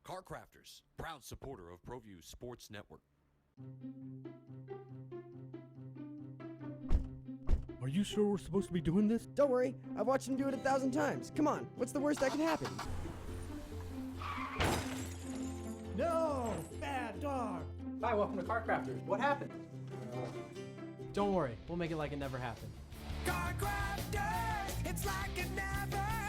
Car Crafters, proud supporter of ProView Sports Network. Are you sure we're supposed to be doing this? Don't worry, I've watched him do it 1,000 times. Come on, what's the worst that can happen? No! Bad dog! Hi, welcome to Car Crafters. What happened? Don't worry, we'll make it like it never happened. Car Crafters, it's like it never happened.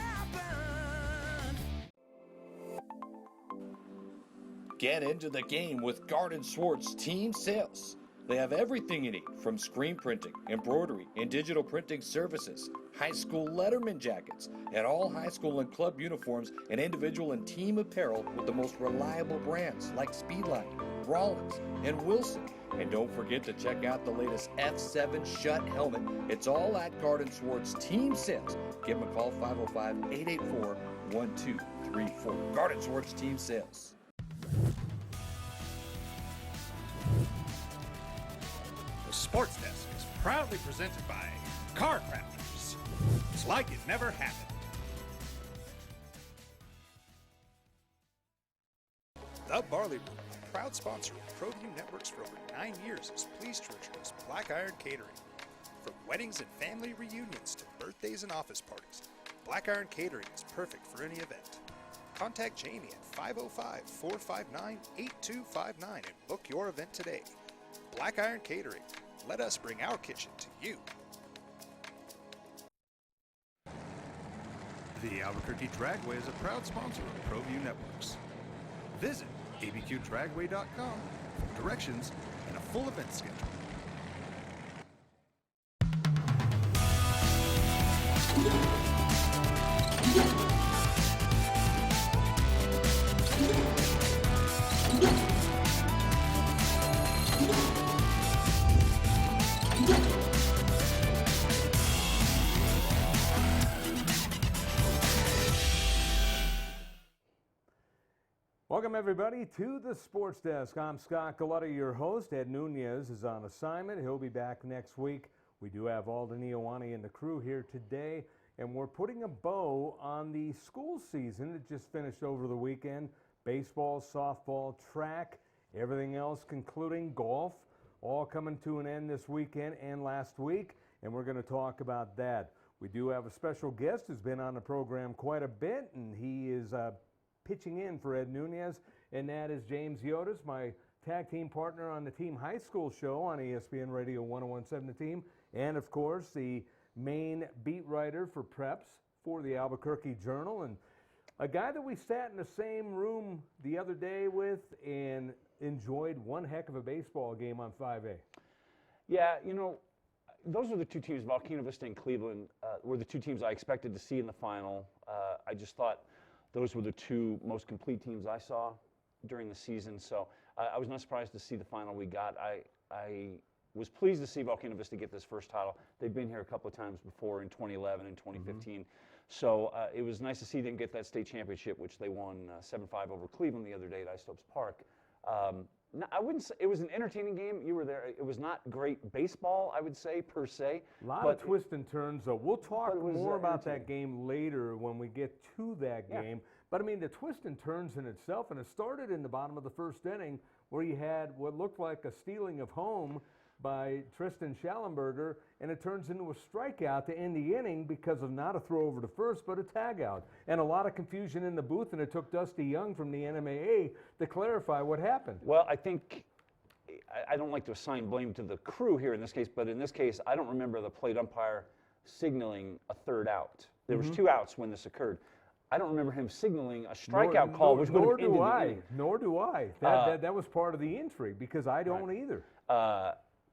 Get into the game with Garden Swartz Team Sales. They have everything you need, from screen printing, embroidery, and digital printing services, high school letterman jackets, and all high school and club uniforms, and individual and team apparel with the most reliable brands like Speedline, Rollins, and Wilson. And don't forget to check out the latest F7 Shut helmet. It's all at Garden Swartz Team Sales. Give them a call, 505-884-1234. Garden Swartz Team Sales. The Sports Desk is proudly presented by Car Crafters. It's like it never happened. The Barley Room, proud sponsor of ProView Networks for over 9 years, is pleased to introduce Black Iron Catering. From weddings and family reunions to birthdays and office parties, Black Iron Catering is perfect for any event. Contact Jamie at 505-459-8259 and book your event today. Black Iron Catering. Let us bring our kitchen to you. The Albuquerque Dragway is a proud sponsor of ProView Networks. Visit abqdragway.com for directions and a full event schedule. Welcome, everybody, to the Sports Desk. I'm Scott Galetta, your host. Ed Nunez is on assignment. He'll be back next week. We do have Alden Ioane and the crew here today, and we're putting a bow on the school season that just finished over the weekend. Baseball, softball, track, everything else, concluding golf, all coming to an end this weekend and last week, and we're going to talk about that. We do have a special guest who's been on the program quite a bit, and he is pitching in for Ed Nunez, and that is James Yotis, my tag team partner on the Team High School show on ESPN Radio 101.7 The Team, and of course the main beat writer for preps for the Albuquerque Journal, and a guy that we sat in the same room the other day with and enjoyed one heck of a baseball game on 5A. Yeah, you know, those were the two teams, Volcano Vista and Cleveland, were the two teams I expected to see in the final. I just thought those were the two most complete teams I saw during the season, so I was not surprised to see the final we got. I was pleased to see Volcano Vista get this first title. They've been here a couple of times before in 2011 and 2015, so it was nice to see them get that state championship, which they won 7-5 over Cleveland the other day at Ice Slopes Park. No, I wouldn't say it was an entertaining game. You were there. It was not great baseball, I would say, per se. A lot of twists and turns, though. We'll talk more about that game later when we get to that game. But, I mean, the twist and turns in itself, and it started in the bottom of the first inning where you had what looked like a stealing of home by Tristan Schallenberger, and it turns into a strikeout to end the inning because of not a throw over to first, but a tag out. And a lot of confusion in the booth, and it took Dusty Young from the NMAA to clarify what happened. Well, I think, I don't like to assign blame to the crew here in this case, but in this case, I don't remember the plate umpire signaling a third out. There was 2 outs when this occurred. I don't remember him signaling a strikeout call, which would have ended the inning. Nor do I. That was part of the intrigue, because I don't either.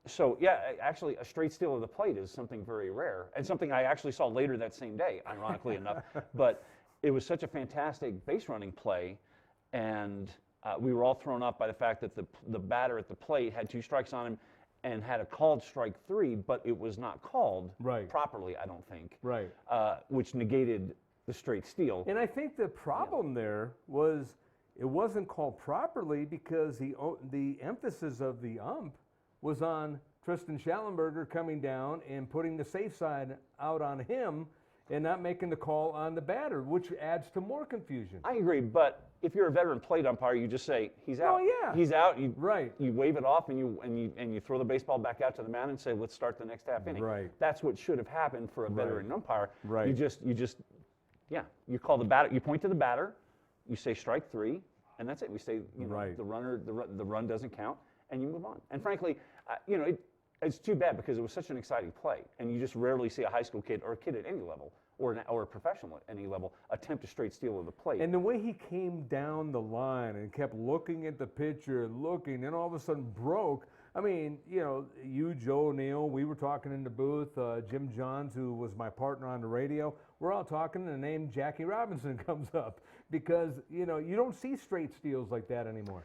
So, yeah, actually, a straight steal of the plate is something very rare, and something I actually saw later that same day, ironically enough. But it was such a fantastic base running play, and we were all thrown off by the fact that the batter at the plate had 2 strikes on him and had a called strike 3, but it was not called properly, I don't think, which negated the straight steal. And I think the problem there was it wasn't called properly because the emphasis of the ump was on Tristan Schallenberger coming down and putting the safe side out on him, and not making the call on the batter, which adds to more confusion. I agree, but if you're a veteran plate umpire, you just say he's out. Oh, yeah. He's out. You, Right. You wave it off and you throw the baseball back out to the mound and say, let's start the next half inning. Right. That's what should have happened for a veteran umpire. Right. You just you call the batter. You point to the batter. You say strike 3, and that's it. We say the run doesn't count, and you move on. And frankly, it's too bad because it was such an exciting play, and you just rarely see a high school kid or a kid at any level or a professional at any level attempt a straight steal of the plate. And the way he came down the line and kept looking at the pitcher and looking, and all of a sudden broke. I mean, you, Joe O'Neill, we were talking in the booth. Jim Johns, who was my partner on the radio, we're all talking, and the name Jackie Robinson comes up because, you don't see straight steals like that anymore.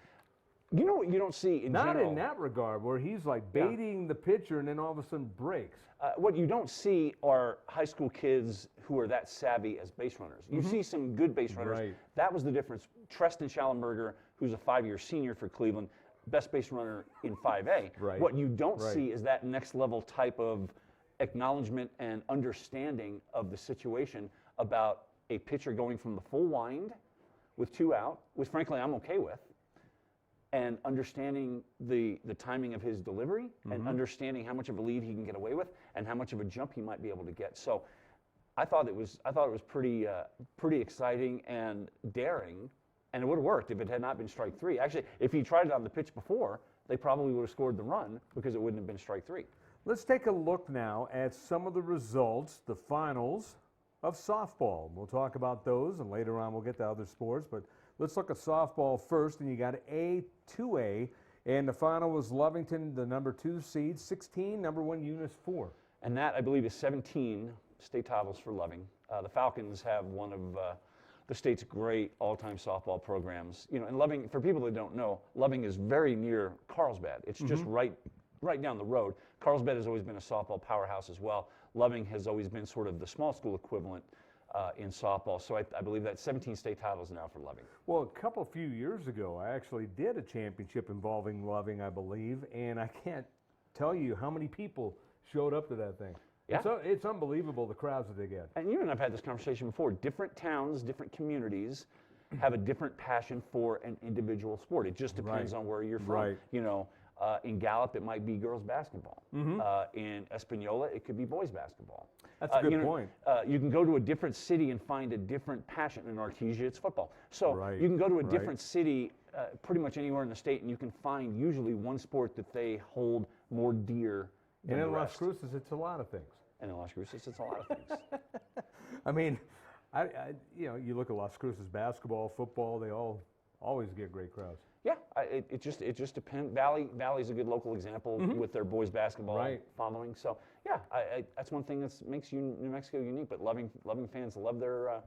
You know what you don't see in Not general? in that regard, where he's like baiting the pitcher and then all of a sudden breaks. What you don't see are high school kids who are that savvy as base runners. You see some good base runners. Right. That was the difference. Treston Schallenberger, who's a 5-year senior for Cleveland, best base runner in 5A. Right. What you don't see is that next level type of acknowledgement and understanding of the situation about a pitcher going from the full wind with 2 out, which frankly I'm okay with, and understanding the timing of his delivery and understanding how much of a lead he can get away with and how much of a jump he might be able to get. So I thought it was pretty exciting and daring, and it would have worked if it had not been strike 3. Actually, if he tried it on the pitch before, they probably would have scored the run because it wouldn't have been strike 3. Let's take a look now at some of the results, the finals of softball. We'll talk about those, and later on we'll get to other sports, but let's look at softball first, and you got A2A, and the final was Lovington, the number 2 seed, 16, number 1 Eunice 4. And that, I believe, is 17 state titles for Loving. The Falcons have one of the state's great all-time softball programs. And Loving, for people that don't know, Loving is very near Carlsbad. It's just right down the road. Carlsbad has always been a softball powerhouse as well. Loving has always been sort of the small school equivalent in softball. So I believe that's 17 state titles now for Loving. Well, a few years ago, I actually did a championship involving Loving, I believe, and I can't tell you how many people showed up to that thing. Yeah. It's unbelievable, the crowds that they get. And you and I have had this conversation before. Different towns, different communities have a different passion for an individual sport. It just depends on where you're from. Right. In Gallup, it might be girls basketball. In Espanola, it could be boys basketball. That's a good point. You can go to a different city and find a different passion. In Artesia, it's football. So you can go to a different city pretty much anywhere in the state, and you can find usually one sport that they hold more dear than And the in Las rest. Cruces, it's a lot of things. And in Las Cruces, it's a lot of things. I mean, you look at Las Cruces basketball, football, they all always get great crowds. Yeah, it just depends. Valley's a good local example with their boys basketball following. So yeah, that's one thing that makes New Mexico unique. But Loving fans love their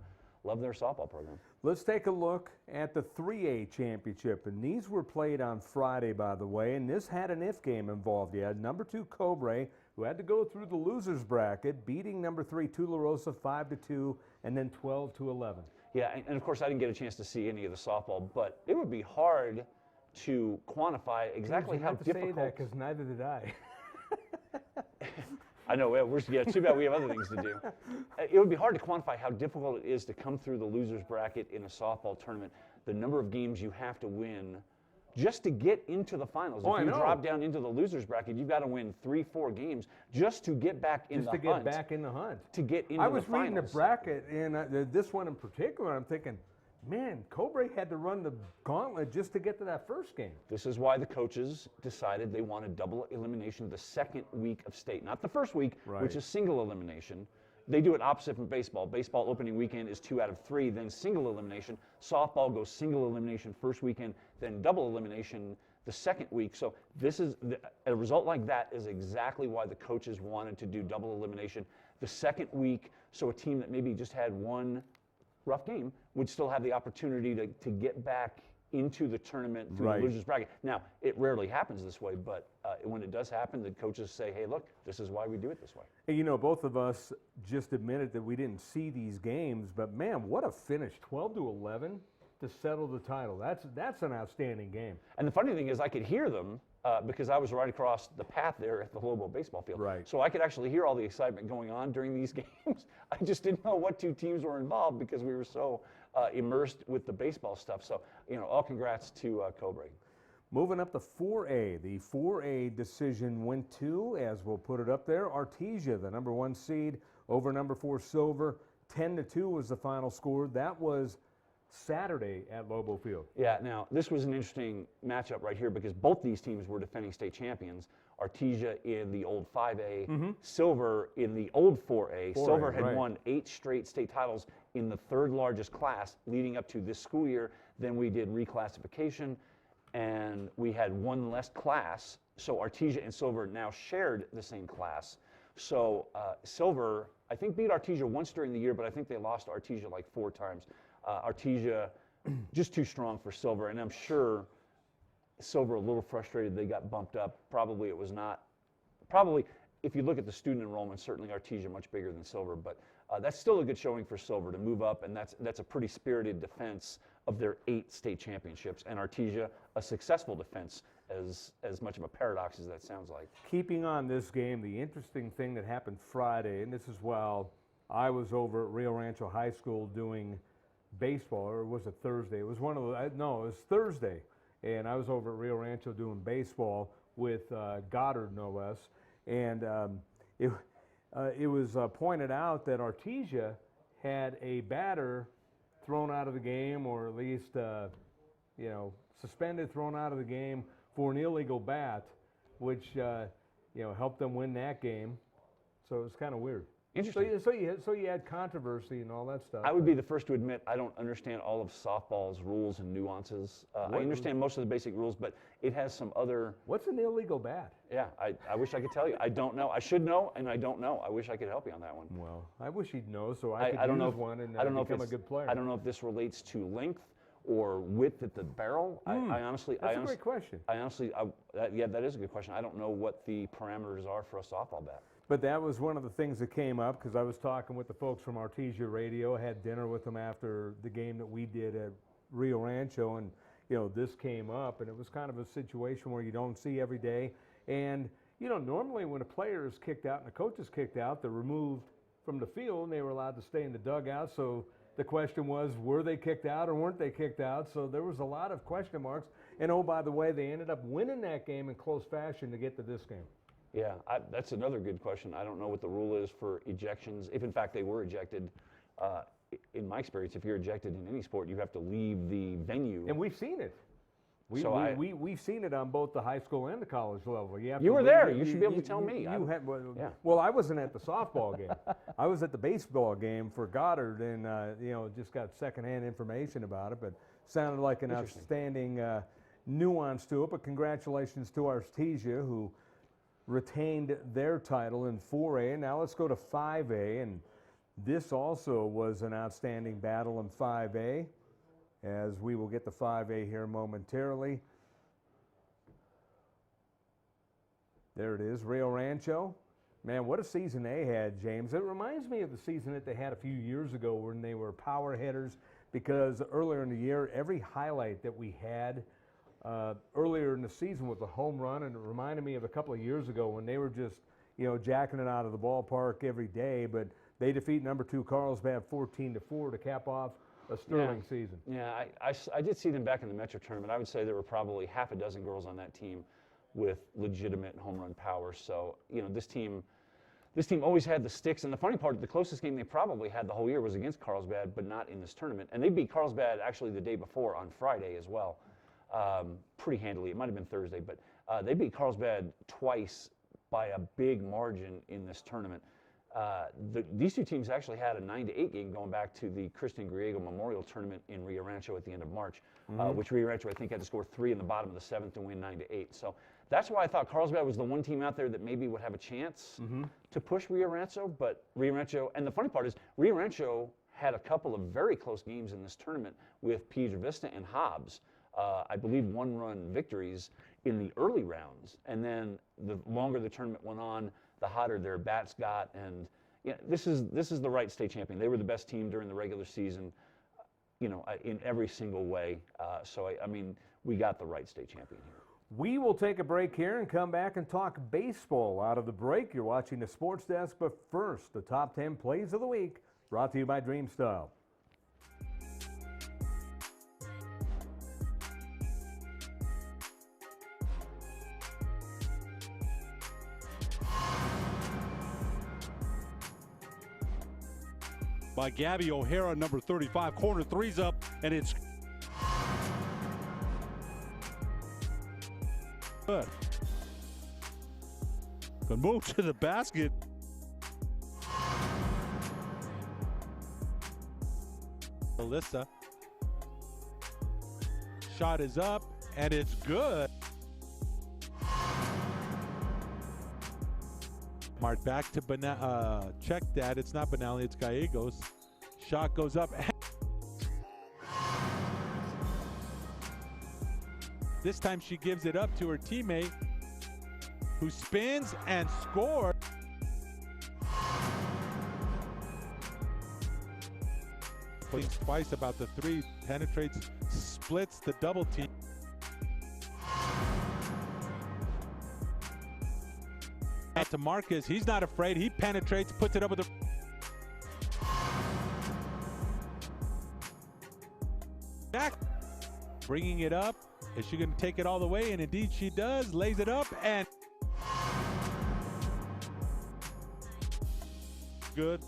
softball program. Let's take a look at the 3A championship, and these were played on Friday, by the way, and this had an if game involved. You had number 2 Cobre, who had to go through the losers bracket, beating number 3 Tularosa 5-2, and then 12-11. Yeah, and of course I didn't get a chance to see any of the softball, but it would be hard to quantify exactly how difficult. Say that because neither did I. I know. Too bad we have other things to do. It would be hard to quantify how difficult it is to come through the losers bracket in a softball tournament. The number of games you have to win just to get into the finals. Oh, if you drop down into the losers bracket, you've got to win 3-4 games just to get back in the hunt. Just to get back in the hunt. To get into the I finals. was reading the bracket, and this one in particular, I'm thinking, man, Cobre had to run the gauntlet just to get to that first game. This is why the coaches decided they wanted double elimination the second week of state, not the first week, which is single elimination. They do it opposite from baseball. Baseball opening weekend is 2 out of 3, then single elimination. Softball goes single elimination first weekend, then double elimination the second week. So this is a result like that is exactly why the coaches wanted to do double elimination the second week, so a team that maybe just had one rough game would still have the opportunity to get back into the tournament through the losers bracket. Now, it rarely happens this way, but when it does happen, the coaches say, hey, look, this is why we do it this way. Hey, both of us just admitted that we didn't see these games, but man, what a finish, 12-11. to settle the title. That's an outstanding game. And the funny thing is I could hear them because I was right across the path there at the Lobo baseball field. Right. So I could actually hear all the excitement going on during these games. I just didn't know what two teams were involved because we were so immersed with the baseball stuff. So, all congrats to Cobre. Moving up to 4A. The 4A decision went to, as we'll put it up there, Artesia, the number 1 seed, over number 4 Silver. 10-2 was the final score. That was Saturday at Lobo Field. Yeah, now this was an interesting matchup right here because both these teams were defending state champions. Artesia in the old 5A, Silver in the old 4A. Silver had won 8 straight state titles in the 3rd largest class leading up to this school year. Then we did reclassification, and we had 1 less class. So Artesia and Silver now shared the same class. So Silver, I think, beat Artesia once during the year, but I think they lost Artesia like 4 times. Artesia just too strong for Silver, and I'm sure Silver a little frustrated they got bumped up. Probably it was not. Probably, if you look at the student enrollment, certainly Artesia much bigger than Silver, but that's still a good showing for Silver to move up, and that's a pretty spirited defense of their 8 state championships, and Artesia a successful defense, as much of a paradox as that sounds like. Keeping on this game, the interesting thing that happened Friday, and this is while I was over at Rio Rancho High School doing baseball, or was it Thursday? It was one of the, no, it was Thursday, and I was over at Rio Rancho doing baseball with Goddard, no less, and it was pointed out that Artesia had a batter thrown out of the game, or at least, suspended, thrown out of the game for an illegal bat, which, helped them win that game. So it was kind of weird. Interesting. So you had controversy and all that stuff. I would be the first to admit I don't understand all of softball's rules and nuances. I understand most of the basic rules, but it has some other... What's an illegal bat? Yeah, I wish I could tell you. I don't know. I should know, and I don't know. I wish I could help you on that one. Well, I wish he'd know so I could use one and become a good player. I don't know if this relates to length or width at the barrel. I honestly... That's a great question. That is a good question. I don't know what the parameters are for a softball bat. But that was one of the things that came up because I was talking with the folks from Artesia Radio, had dinner with them after the game that we did at Rio Rancho, and this came up, and it was kind of a situation where you don't see every day. And normally when a player is kicked out and a coach is kicked out, they're removed from the field and they were allowed to stay in the dugout. So the question was, were they kicked out or weren't they kicked out? So there was a lot of question marks. And oh, by the way, they ended up winning that game in close fashion to get to this game. Yeah, that's another good question. I don't know what the rule is for ejections. If, in fact, they were ejected, in my experience, if you're ejected in any sport, you have to leave the venue. And we've seen it. We've seen it on both the high school and the college level. You were there. You should be able to tell me. Well, I wasn't at the softball game. I was at the baseball game for Goddard, and just got secondhand information about it. But sounded like an outstanding nuance to it. But congratulations to Artesia, who retained their title in 4A. Now let's go to 5A, and this also was an outstanding battle in 5A, as we will get to 5A here momentarily. There it is, Rio Rancho. Man, what a season they had, James. It reminds me of the season that they had a few years ago when they were power hitters, because earlier in the year, every highlight that we had earlier in the season was a home run, and it reminded me of a couple of years ago when they were just, jacking it out of the ballpark every day. But they defeat number 2 Carlsbad 14-4 to cap off a sterling season. Yeah, I did see them back in the Metro tournament. I would say there were probably half a dozen girls on that team with legitimate home run power. So, this team always had the sticks. And the funny part, the closest game they probably had the whole year was against Carlsbad, but not in this tournament. And they beat Carlsbad actually the day before on Friday as well. Pretty handily. It might have been Thursday, but they beat Carlsbad twice by a big margin in this tournament. These two teams actually had a 9-8 game going back to the Kristen Griego Memorial Tournament in Rio Rancho at the end of March, which Rio Rancho I think had to score 3 in the bottom of the 7th to win 9-8. So that's why I thought Carlsbad was the one team out there that maybe would have a chance to push Rio Rancho. But Rio Rancho, and the funny part is Rio Rancho had a couple of very close games in this tournament with Piedra Vista and Hobbs. I believe 1-run victories in the early rounds, and then the longer the tournament went on, the hotter their bats got. And this is the right state champion. They were the best team during the regular season. in every single way. So I mean, we got the right state champion here. We will take a break here and come back and talk baseball. Out of the break, you're watching the Sports Desk, but first, the top 10 plays of the week, brought to you by Dreamstyle. By Gabby O'Hara, number 35. Corner three's up, and it's good. Good move to the basket. Alyssa. Shot is up, and it's good. Mark back to check that. It's not Benali, it's Gallegos. Shot goes up. This time she gives it up to her teammate, who spins and scores. Thinks twice about the three, penetrates, splits the double team. Out to Marcus, he's not afraid, he penetrates, puts it up with the back, bringing it up. Is she going to take it all the way? And indeed she does, lays it up, and good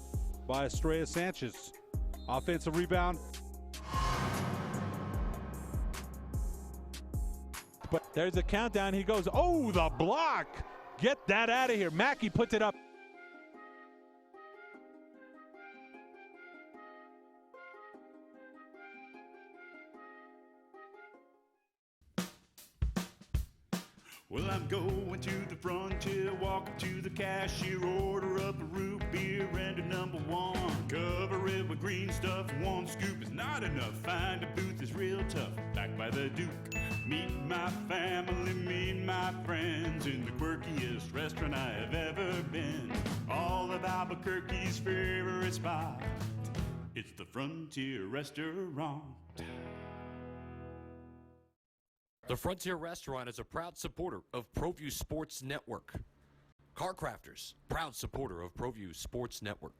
by Estrella Sanchez. Offensive rebound. But there's a countdown, he goes, oh, the block! Get that out of here. Mackey puts it up. Well, I'm going to the frontier, walking to the cashier, order up a root beer and a number one. Cover it with green stuff, one scoop is not enough. Find a booth is real tough, back by the Duke. Meet my family, meet my friends in the quirkiest restaurant I have ever been. All of Albuquerque's favorite spot, it's the Frontier Restaurant. The Frontier Restaurant is a proud supporter of ProView Sports Network. Car Crafters, proud supporter of ProView Sports Network.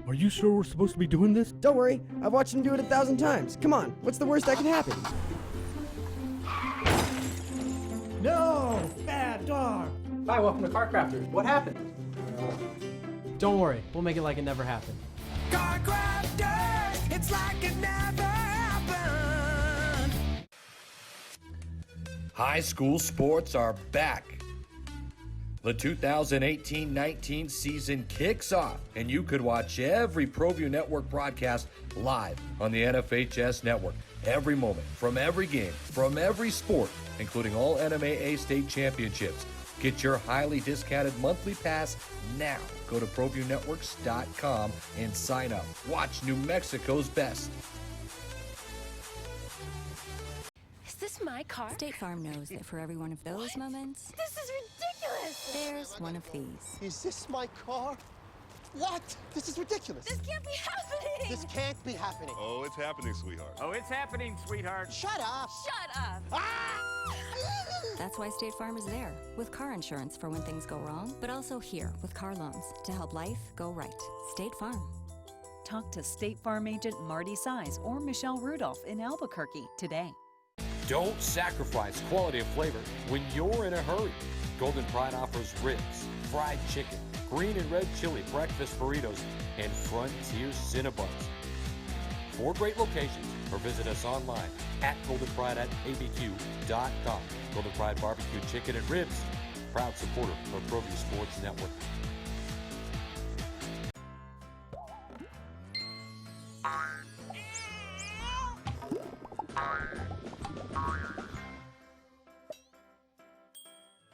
Are you sure we're supposed to be doing this? Don't worry, I've watched him do it 1,000 times. Come on, what's the worst that could happen? No! Bad dog! Hi, welcome to Car Crafters. What happened? Don't worry, we'll make it like it never happened. Car Crafters, it's like it never happened. High school sports are back. The 2018-19 season kicks off, and you could watch every ProView Network broadcast live on the NFHS network. Every moment, from every game, from every sport, including all NMAA state championships. Get your highly discounted monthly pass now. Go to ProViewNetworks.com and sign up. Watch New Mexico's best. Is this my car? State Farm knows that for every one of those moments, This is ridiculous! there's one of these. Is this my car? What? This is ridiculous. This can't be happening! This can't be happening. Oh, it's happening, sweetheart. Oh, it's happening, sweetheart. Shut up. Shut up! That's why State Farm is there, with car insurance for when things go wrong, but also here with car loans to help life go right. State Farm. Talk to State Farm agent Marty Size or Michelle Rudolph in Albuquerque today. Don't sacrifice quality and flavor when you're in a hurry. Golden Pride offers ribs, fried chicken, green and red chili breakfast burritos, and Frontier Cinnabons. 4 great locations, or visit us online at goldenpride@abq.com. Golden Pride Barbecue Chicken and Ribs, proud supporter of ProView Sports Network.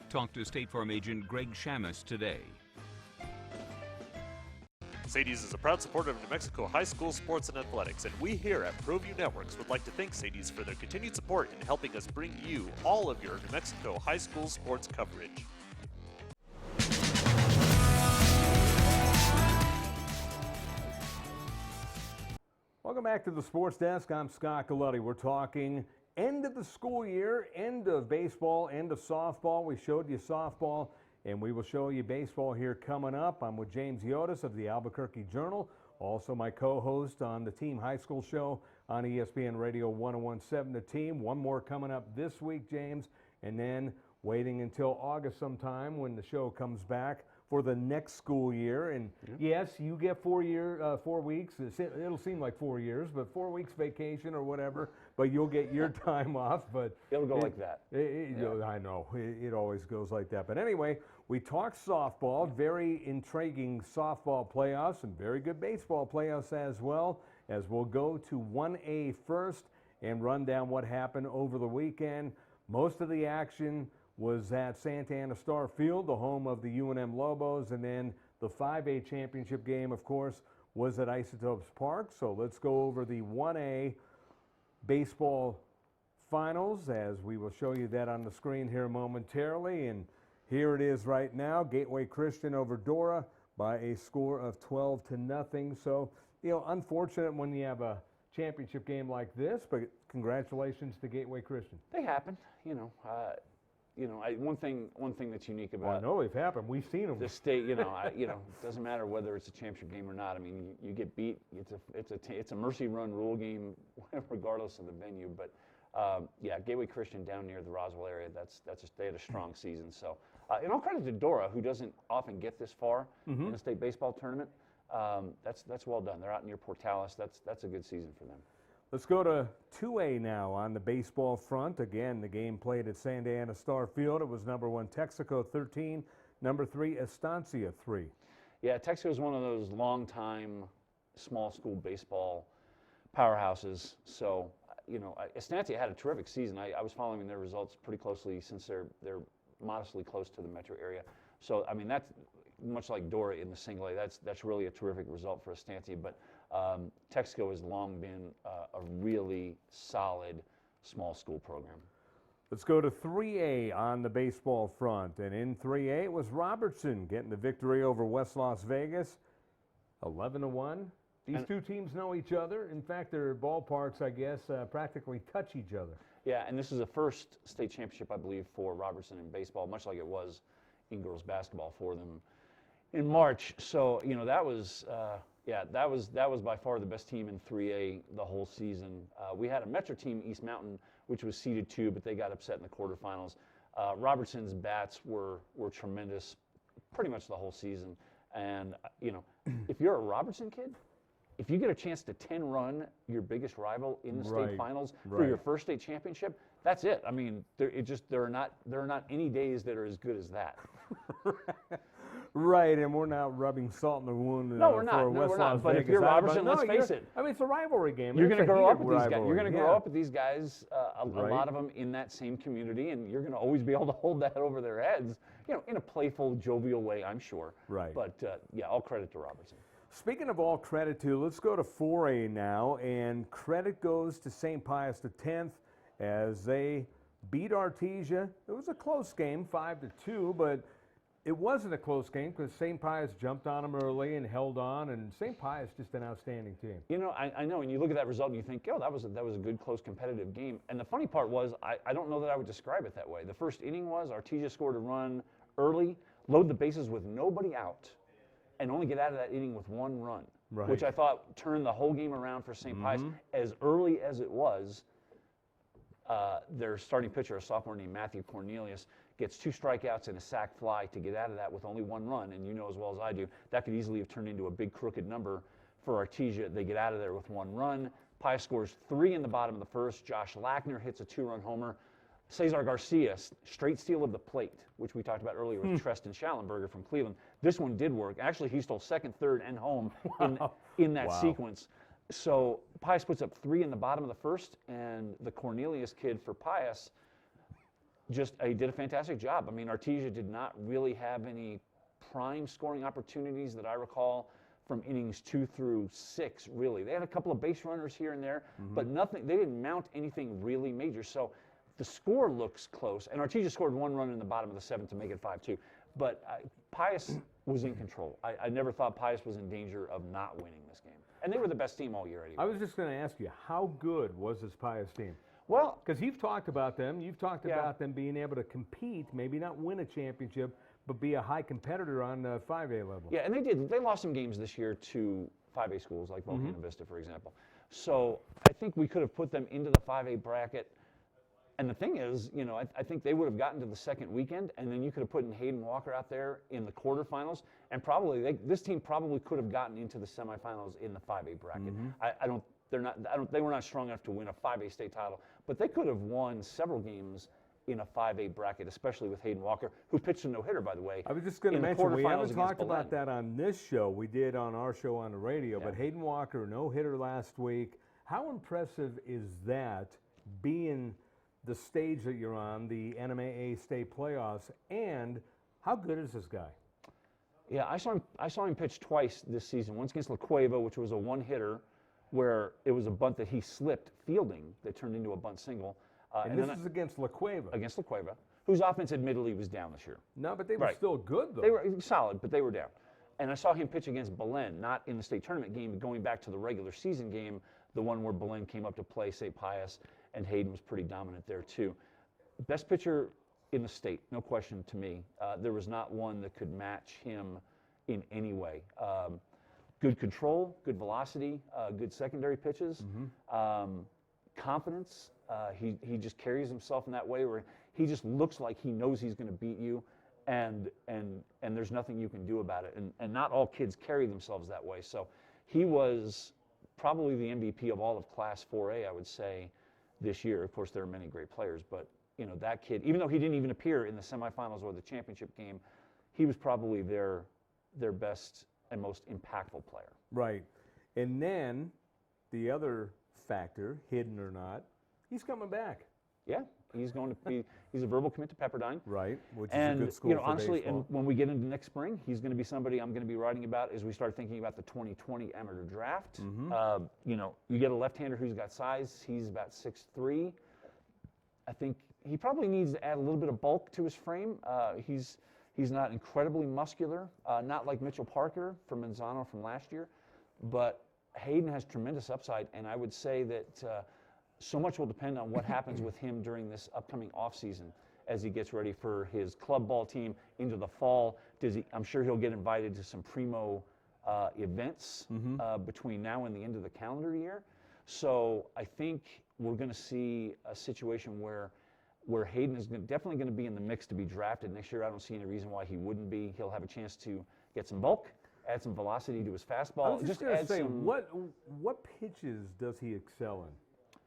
Talk to State Farm agent Greg Shamus today. Sadie's is a proud supporter of New Mexico high school sports and athletics, and we here at ProView Networks would like to thank Sadie's for their continued support in helping us bring you all of your New Mexico high school sports coverage. Welcome back to the Sports Desk. I'm Scott Galletti. We're talking end of the school year, end of baseball, end of softball. We showed you softball, and we will show you baseball here coming up. I'm with James Yotis of the Albuquerque Journal, also my co-host on the Team High School Show on ESPN Radio 101.7 The Team. One more coming up this week, James, and then waiting until August sometime when the show comes back for the next school year. And yes, you get 4 weeks. It'll seem like 4 years, but 4 weeks vacation or whatever. But you'll get your time off. But it'll go like that. I know it always goes like that. But anyway, we talked softball. Very intriguing softball playoffs and very good baseball playoffs as well. As we'll go to 1A first and run down what happened over the weekend. Most of the action was at Santa Ana Star Field, the home of the UNM Lobos, and then the 5A championship game, of course, was at Isotopes Park. So let's go over the 1A baseball finals, as we will show you that on the screen here momentarily. And here it is right now, Gateway Christian over Dora by a score of 12-0. So, unfortunate when you have a championship game like this, but congratulations to Gateway Christian. They happen, one thing that's unique about. I know they've happened. We've seen them. The state, it doesn't matter whether it's a championship game or not. I mean, you get beat. It's a mercy run rule game, regardless of the venue. But Gateway Christian down near the Roswell area. They had a strong season. So, and all credit to Dora, who doesn't often get this far in a state baseball tournament. That's well done. They're out near Portales. That's a good season for them. Let's go to 2A now on the baseball front. Again, the game played at Santa Ana Star Field. It was number 1 Texaco 13, number 3 Estancia 3. Yeah, Texaco is one of those long-time small school baseball powerhouses. So, Estancia had a terrific season. I was following their results pretty closely since they're modestly close to the metro area. So, I mean, that's much like Dora in the single A. That's really a terrific result for Estancia. But Texaco has long been a really solid small school program. Let's go to 3A on the baseball front. And in 3A, it was Robertson getting the victory over West Las Vegas, 11-1. These two teams know each other. In fact, their ballparks, I guess, practically touch each other. Yeah, and this is the first state championship, I believe, for Robertson in baseball, much like it was in girls basketball for them in March. So, that was that was by far the best team in 3A the whole season. We had a Metro team, East Mountain, which was seeded 2, but they got upset in the quarterfinals. Robertson's bats were tremendous pretty much the whole season. And, if you're a Robertson kid, if you get a chance to 10-run your biggest rival in the state finals for your first state championship, that's it. I mean, there are not any days that are as good as that. Right, and we're not rubbing salt in the wound. No, we're not. But if you're Robertson, let's face it. I mean, it's a rivalry game. You're going to grow up with these guys. You're going to grow up with these guys, a lot of them in that same community, and you're going to always be able to hold that over their heads, in a playful, jovial way, I'm sure. Right. But all credit to Robertson. Speaking of all credit to, let's go to 4A now, and credit goes to St. Pius X as they beat Artesia. It was a close game, 5-2, but it wasn't a close game because St. Pius jumped on them early and held on, and St. Pius just an outstanding team. I know, and you look at that result and you think, that was a good, close, competitive game. And the funny part was, I don't know that I would describe it that way. The first inning was Artesia scored a run early, load the bases with nobody out, and only get out of that inning with 1 run, which I thought turned the whole game around for St. Pius. As early as it was, their starting pitcher, a sophomore named Matthew Cornelius, gets 2 strikeouts and a sac fly to get out of that with only 1 run. And you know as well as I do, that could easily have turned into a big crooked number for Artesia. They get out of there with 1 run. Pius scores 3 in the bottom of the first. Josh Lackner hits a 2-run homer. Cesar Garcia, straight steal of the plate, which we talked about earlier with Treston Schallenberger from Cleveland. This one did work. Actually, he stole second, third, and home in that sequence. So Pius puts up 3 in the bottom of the first, and the Cornelius kid for Pius he did a fantastic job. I mean, Artesia did not really have any prime scoring opportunities that I recall from innings 2 through 6, really. They had a couple of base runners here and there, but nothing. They didn't mount anything really major. So the score looks close, and Artesia scored 1 run in the bottom of the 7th to make it 5-2. But Pius was in control. I never thought Pius was in danger of not winning this game. And they were the best team all year anyway. I was just going to ask you, how good was this Pius team? Well, because you've talked about them. You've talked about them being able to compete, maybe not win a championship, but be a high competitor on the 5A level. Yeah, and they did. They lost some games this year to 5A schools like Volcano Vista, for example. So I think we could have put them into the 5A bracket. And the thing is, you know, I think they would have gotten to the second weekend, and then you could have put in Hayden Walker out there in the quarterfinals, and probably this team probably could have gotten into the semifinals in the 5A bracket. They were not strong enough to win a 5A state title, but they could have won several games in a 5A bracket, especially with Hayden Walker, who pitched a no-hitter, by the way. I was just going to mention, we haven't talked about that on this show. We did on our show on the radio, but Hayden Walker, no-hitter last week. How impressive is that, being the stage that you're on, the NMAA state playoffs, and how good is this guy? Yeah, I saw him pitch twice this season. Once against La Cueva, which was a one-hitter, where it was a bunt that he slipped fielding that turned into a bunt single. And this is against La Cueva. Against La Cueva, whose offense admittedly was down this year. No, but they were still good, though. They were solid, but they were down. And I saw him pitch against Belen, not in the state tournament game, but going back to the regular season game, the one where Belen came up to play St. Pius, and Hayden was pretty dominant there, too. Best pitcher in the state, no question to me. There was not one that could match him in any way. Good control, good velocity, good secondary pitches, confidence. He just carries himself in that way where he just looks like he knows he's going to beat you, and there's nothing you can do about it. And not all kids carry themselves that way. So he was probably the MVP of all of Class 4A, I would say, this year. Of course, there are many great players, but you know, that kid, even though he didn't even appear in the semifinals or the championship game, he was probably their best and most impactful player. Right. And then the other factor, hidden or not, he's coming back. Yeah, he's going to be. He's a verbal commit to Pepperdine. Right, which is a good school you know, for honestly, baseball. and when we get into next spring, he's going to be somebody I'm going to be writing about as we start thinking about the 2020 amateur draft. You know, you get a left-hander who's got size. He's about 6'3". I think he probably needs to add a little bit of bulk to his frame. He's not incredibly muscular, not like Mitchell Parker from Manzano from last year, but Hayden has tremendous upside, and I would say that so much will depend on what happens with him during this upcoming offseason as he gets ready for his club ball team into the fall. I'm sure he'll get invited to some primo events between now and the end of the calendar year. So I think we're going to see a situation where Hayden is definitely going to be in the mix to be drafted next year. I don't see any reason why he wouldn't be. He'll have a chance to get some bulk, add some velocity to his fastball. I was just going to say, some, what pitches does he excel in?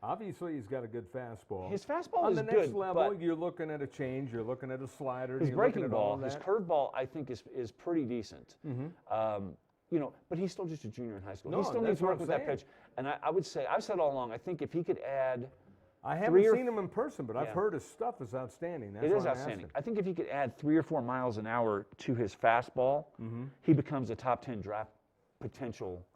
Obviously, he's got a good fastball. His fastball on is the good, next level, but you're looking at a change, you're looking at a slider, his you're breaking looking at all ball, his that. curveball, I think is pretty decent. You know, but he's still just a junior in high school. No, he still that's needs to what work I'm with that saying. pitch. And I would say, I've said all along, I think if he could add I haven't seen him in person, but I've heard his stuff is outstanding. That's it why is I'm outstanding. asking. I think if he could add 3 or 4 miles an hour to his fastball, he becomes a top 10 draft potential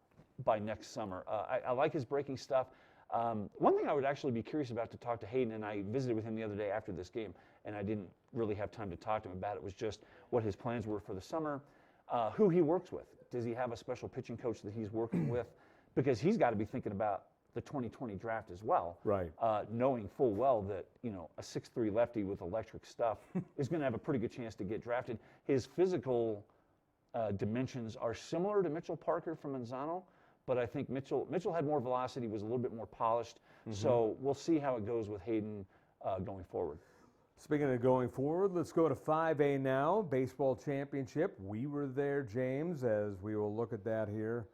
by next summer. I like his breaking stuff. One thing I would actually be curious about to talk to Hayden, and I visited with him the other day after this game, and I didn't really have time to talk to him about it, was just what his plans were for the summer, who he works with. Does he have a special pitching coach that he's working with? Because he's got to be thinking about the 2020 draft as well. Right. Knowing full well that, you know, a 6'3" lefty with electric stuff is going to have a pretty good chance to get drafted. His physical dimensions are similar to Mitchell Parker from Manzano, but I think Mitchell had more velocity, was a little bit more polished. So we'll see how it goes with Hayden going forward. Speaking of going forward, let's go to 5A now, baseball championship. We were there, James, as we will look at that here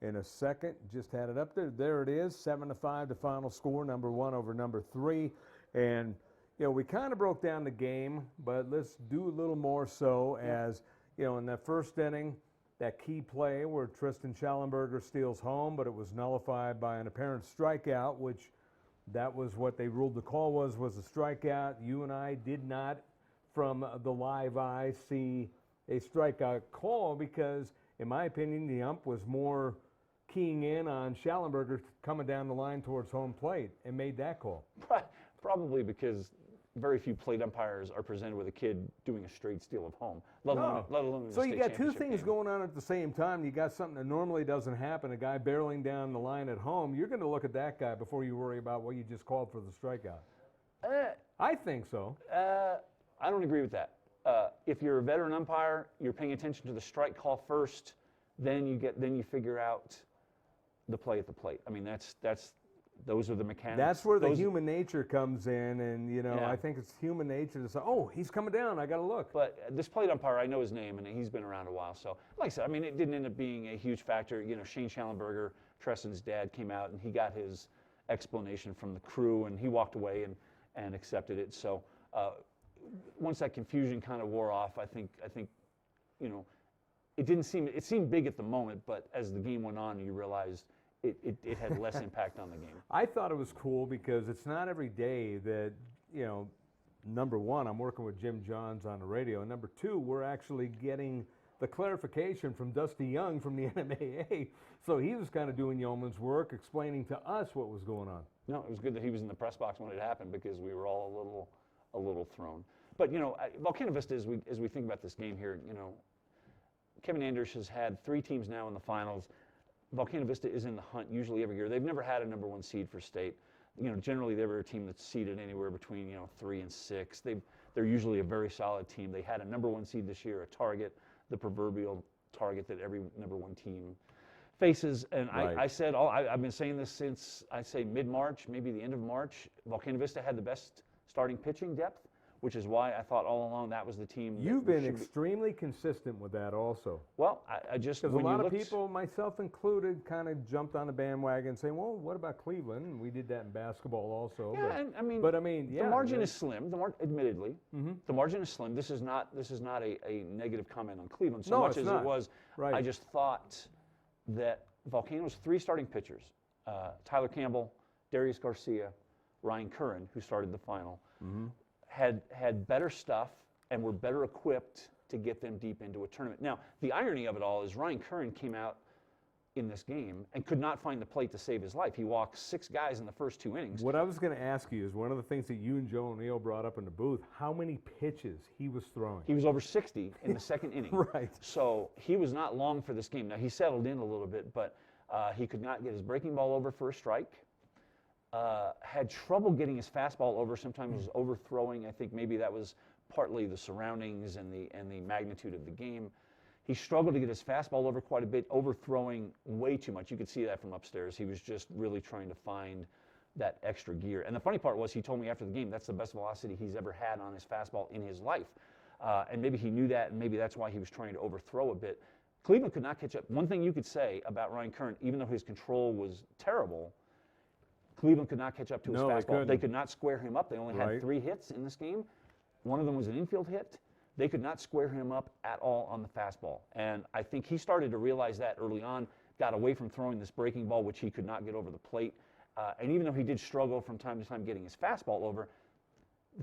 in a second. Just had it up there. There it is, 7-5 the final score, number 1 over number 3. And, you know, we kind of broke down the game, but let's do a little more so as, you know, in that first inning, that key play where Tristan Schallenberger steals home, but it was nullified by an apparent strikeout, which that was what they ruled the call was a strikeout. You and I did not, from the live eye, see a strikeout call because, in my opinion, the ump was more keying in on Schallenberger coming down the line towards home plate and made that call. Probably because very few plate umpires are presented with a kid doing a straight steal of home, let alone in So the you state got two championship things game. going on at the same time. You got something that normally doesn't happen, a guy barreling down the line at home. You're going to look at that guy before you worry about what you just called for the strikeout. I think so. I don't agree with that. If you're a veteran umpire, you're paying attention to the strike call first, then you figure out the play at the plate. I mean, those are the mechanics. That's where the human nature comes in, and Yeah. I think it's human nature to say, "Oh, he's coming down. I got to look." But this plate umpire, I know his name, and he's been around a while. So, like I said, I mean, it didn't end up being a huge factor. Shane Schallenberger, Treston's dad, came out and he got his explanation from the crew, and he walked away and accepted it. So, once that confusion kind of wore off, I think it seemed big at the moment, but as the game went on, you realized it had less impact on the game. I thought it was cool because it's not every day that, number one, I'm working with Jim Johns on the radio, and number two, we're actually getting the clarification from Dusty Young from the NMAA. So he was kind of doing yeoman's work, explaining to us what was going on. No, it was good that he was in the press box when it happened because we were all a little thrown. But Volcano Vista, as we think about this game here, Kevin Anders has had 3 teams now in the finals. Volcano Vista is in the hunt usually every year. They've never had a number 1 seed for state. Generally they're a team that's seeded anywhere between 3 and 6. They're usually a very solid team. They had a number 1 seed this year, a target, the proverbial target that every number 1 team faces. And Right. I said, I've been saying this since I'd say mid-March, maybe the end of March. Volcano Vista had the best starting pitching depth, which is why I thought all along that was the team. You've been extremely consistent with that also. Well, I just, because a when you lot of looked- people, myself included, kind of jumped on the bandwagon saying, "Well, what about Cleveland?" And we did that in basketball also. Yeah, but, and I mean, yeah, the margin yeah. is slim. Admittedly, the margin is slim. This is not a negative comment on Cleveland so No, much it's as not. it was. Right. I just thought that Volcano's 3 starting pitchers, Tyler Campbell, Darius Garcia, Ryan Curran, who started the final, had better stuff and were better equipped to get them deep into a tournament. Now, the irony of it all is Ryan Curran came out in this game and could not find the plate to save his life. He walked 6 guys in the first 2 innings. What I was going to ask you is one of the things that you and Joe O'Neill brought up in the booth, how many pitches he was throwing. He was over 60 in the second inning. Right. So he was not long for this game. Now, he settled in a little bit, but he could not get his breaking ball over for a strike. Had trouble getting his fastball over. Sometimes was overthrowing. I think maybe that was partly the surroundings and the magnitude of the game. He struggled to get his fastball over quite a bit, overthrowing way too much. You could see that from upstairs. He was just really trying to find that extra gear. And the funny part was he told me after the game that's the best velocity he's ever had on his fastball in his life. And maybe he knew that, and maybe that's why he was trying to overthrow a bit. Cleveland could not catch up. One thing you could say about Ryan Curran, even though his control was terrible, Cleveland could not catch up to his No, they fastball. couldn't. They could not square him up. They only had Right. 3 hits in this game. One of them was an infield hit. They could not square him up at all on the fastball. And I think he started to realize that early on, got away from throwing this breaking ball, which he could not get over the plate. And even though he did struggle from time to time getting his fastball over,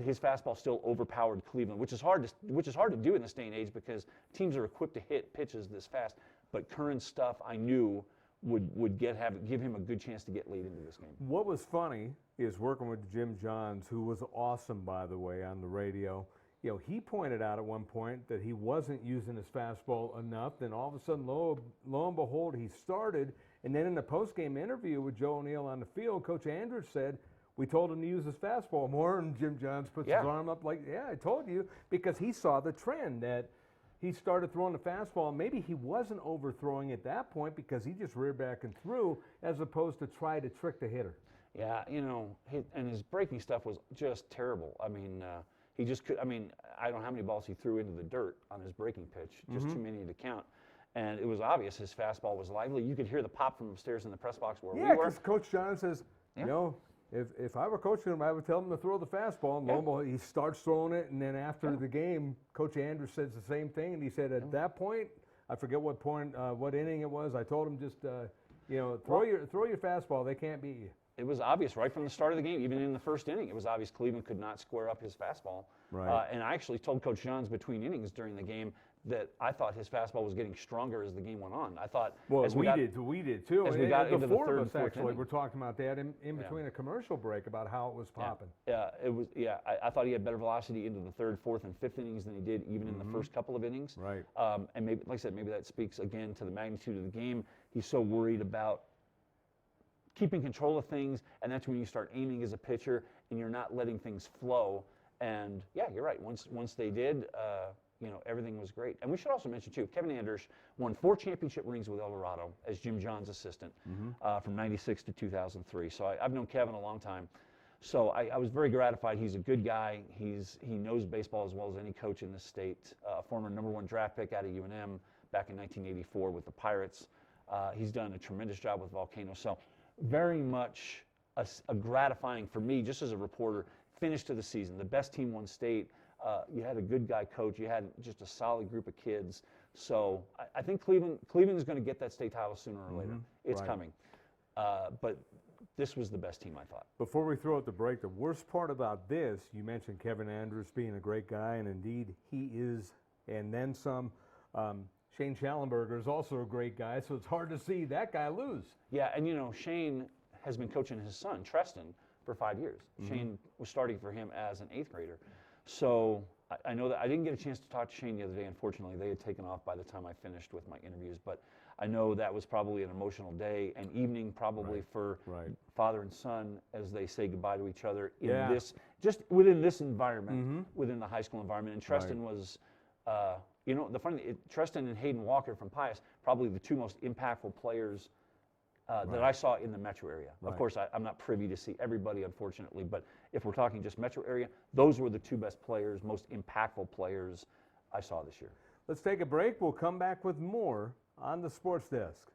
his fastball still overpowered Cleveland, which is hard to do in this day and age because teams are equipped to hit pitches this fast. But Curran's stuff, I knew, would give him a good chance to get late into this game. What was funny is working with Jim Johns, who was awesome, by the way, on the radio. He pointed out at one point that he wasn't using his fastball enough. Then all of a sudden, lo and behold, he started. And then in the postgame interview with Joe O'Neill on the field, Coach Andrews said, "We told him to use his fastball more." And Jim Johns puts his arm up like, "Yeah, I told you," because he saw the trend that he started throwing the fastball. And maybe he wasn't overthrowing at that point because he just reared back and threw as opposed to try to trick the hitter. Yeah, and his breaking stuff was just terrible. I mean, he just could. I mean, I don't know how many balls he threw into the dirt on his breaking pitch, just too many to count. And it was obvious his fastball was lively. You could hear the pop from upstairs in the press box where we were. Because Coach John says, if I were coaching him, I would tell him to throw the fastball. And lo and behold, he starts throwing it, and then after the game, Coach Andrews says the same thing, and he said at that point, I forget what point, what inning it was. I told him just, throw your fastball. They can't beat you. It was obvious right from the start of the game, even in the first inning. It was obvious Cleveland could not square up his fastball. Right. And I actually told Coach Johns between innings during the game, that I thought his fastball was getting stronger as the game went on. I thought well, as we did too. As we got the into four the third of and us fourth actually inning. were talking about that in between a commercial break about how it was popping. Yeah, it was. Yeah, I thought he had better velocity into the third, fourth, and fifth innings than he did even in the first couple of innings. Right. And maybe, like I said, maybe that speaks again to the magnitude of the game. He's so worried about keeping control of things, and that's when you start aiming as a pitcher and you're not letting things flow. And yeah, you're right. Once they did, everything was great. And we should also mention too, Kevin Anders won 4 championship rings with El Dorado as Jim John's assistant from '96 to 2003. So I've known Kevin a long time. So I was very gratified. He's a good guy. He knows baseball as well as any coach in this state. Former #1 draft pick out of UNM back in 1984 with the Pirates. He's done a tremendous job with Volcano. So very much a gratifying for me, just as a reporter, finish to the season. The best team won state. You had a good guy coach. You had just a solid group of kids. So I think Cleveland is going to get that state title sooner or later. It's coming. But this was the best team, I thought. Before we throw out the break, the worst part about this, you mentioned Kevin Andrews being a great guy, and indeed he is, and then some. Shane Schallenberger is also a great guy, so it's hard to see that guy lose. Yeah, and Shane has been coaching his son, Treston, for 5 years. Shane was starting for him as an 8th grader. So I know that I didn't get a chance to talk to Shane the other day. Unfortunately, they had taken off by the time I finished with my interviews. But I know that was probably an emotional day and evening probably for father and son as they say goodbye to each other in this, just within this environment, within the high school environment. And Treston was, the funny thing, Treston and Hayden Walker from Pius, probably the 2 most impactful players that I saw in the metro area. Of course, I'm not privy to see everybody, unfortunately, but if we're talking just metro area, those were the 2 best players, most impactful players I saw this year. Let's take a break. We'll come back with more on the Sports Desk.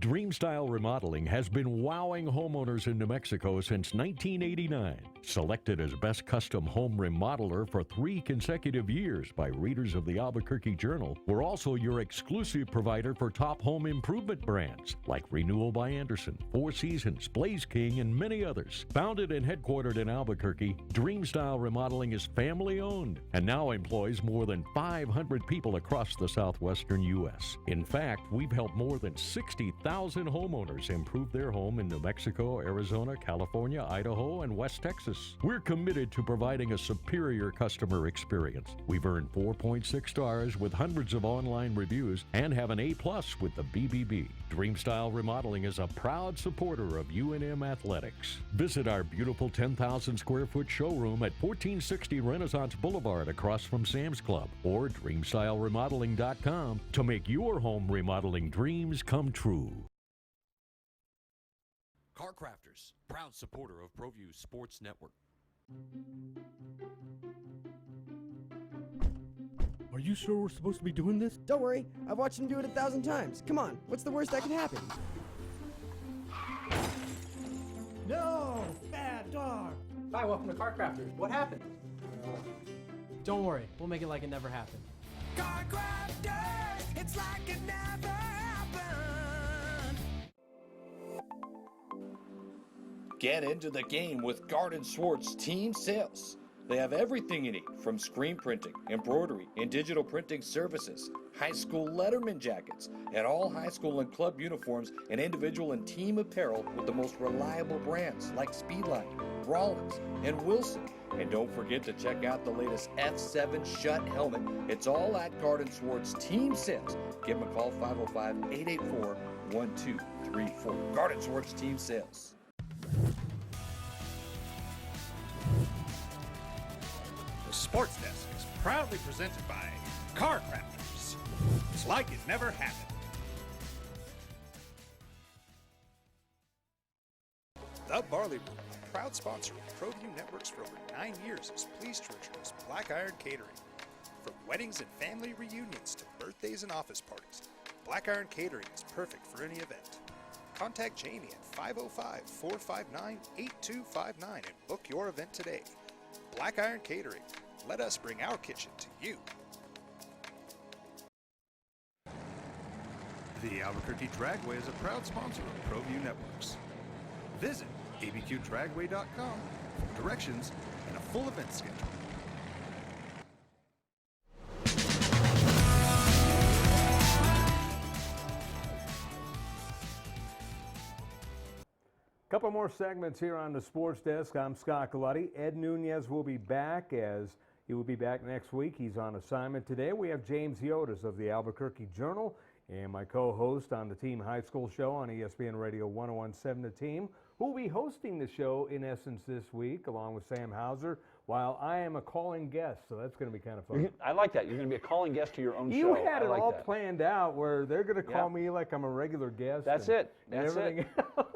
Dreamstyle Remodeling has been wowing homeowners in New Mexico since 1989. Selected as Best Custom Home Remodeler for 3 consecutive years by readers of the Albuquerque Journal, we're also your exclusive provider for top home improvement brands like Renewal by Anderson, 4 Seasons, Blaze King, and many others. Founded and headquartered in Albuquerque, Dreamstyle Remodeling is family-owned and now employs more than 500 people across the southwestern U.S. In fact, we've helped more than 60,000 homeowners improve their home in New Mexico, Arizona, California, Idaho, and West Texas. We're committed to providing a superior customer experience. We've earned 4.6 stars with hundreds of online reviews and have an A+ with the BBB. Dreamstyle Remodeling is a proud supporter of UNM Athletics. Visit our beautiful 10,000 square foot showroom at 1460 Renaissance Boulevard across from Sam's Club or DreamstyleRemodeling.com to make your home remodeling dreams come true. Car Crafters, proud supporter of ProView Sports Network. Are you sure we're supposed to be doing this? Don't worry, I've watched him do it 1,000 times. Come on, what's the worst that can happen? No! Bad dog! Hi, welcome to Car Crafters. What happened? Don't worry, we'll make it like it never happened. Car Crafters, it's like it never happened. Get into the game with Garden Swartz Team Sales. They have everything you need from screen printing, embroidery, and digital printing services, high school letterman jackets, and all high school and club uniforms and individual and team apparel with the most reliable brands like Speedline, Rawlins, and Wilson. And don't forget to check out the latest F7 Shut helmet. It's all at Garden Swartz Team Sales. Give them a call, 505-884-1234. Garden Swartz Team Sales. The Sports Desk is proudly presented by Car Crafters. It's like it never happened. The Barley Room, proud sponsor of ProView Networks for over 9 years, is pleased to introduce Black Iron Catering. From weddings and family reunions to birthdays and office parties, Black Iron Catering is perfect for any event. Contact Jamie at 505-459-8259 and book your event today. Black Iron Catering. Let us bring our kitchen to you. The Albuquerque Dragway is a proud sponsor of ProView Networks. Visit abqdragway.com for directions and a full event schedule. Couple more segments here on the Sports Desk. I'm Scott Galati. Ed Nunez will be back he will be back next week. He's on assignment today. We have James Yotis of the Albuquerque Journal and my co-host on the Team High School Show on ESPN Radio 101.7 The Team, who will be hosting the show in essence this week along with Sam Hauser, while I am a calling guest, so that's going to be kind of fun. I like that. You're going to be a calling guest to your own show. You had it like all that. planned out where they're going to call me like I'm a regular guest. That's and, it. That's and everything it. else.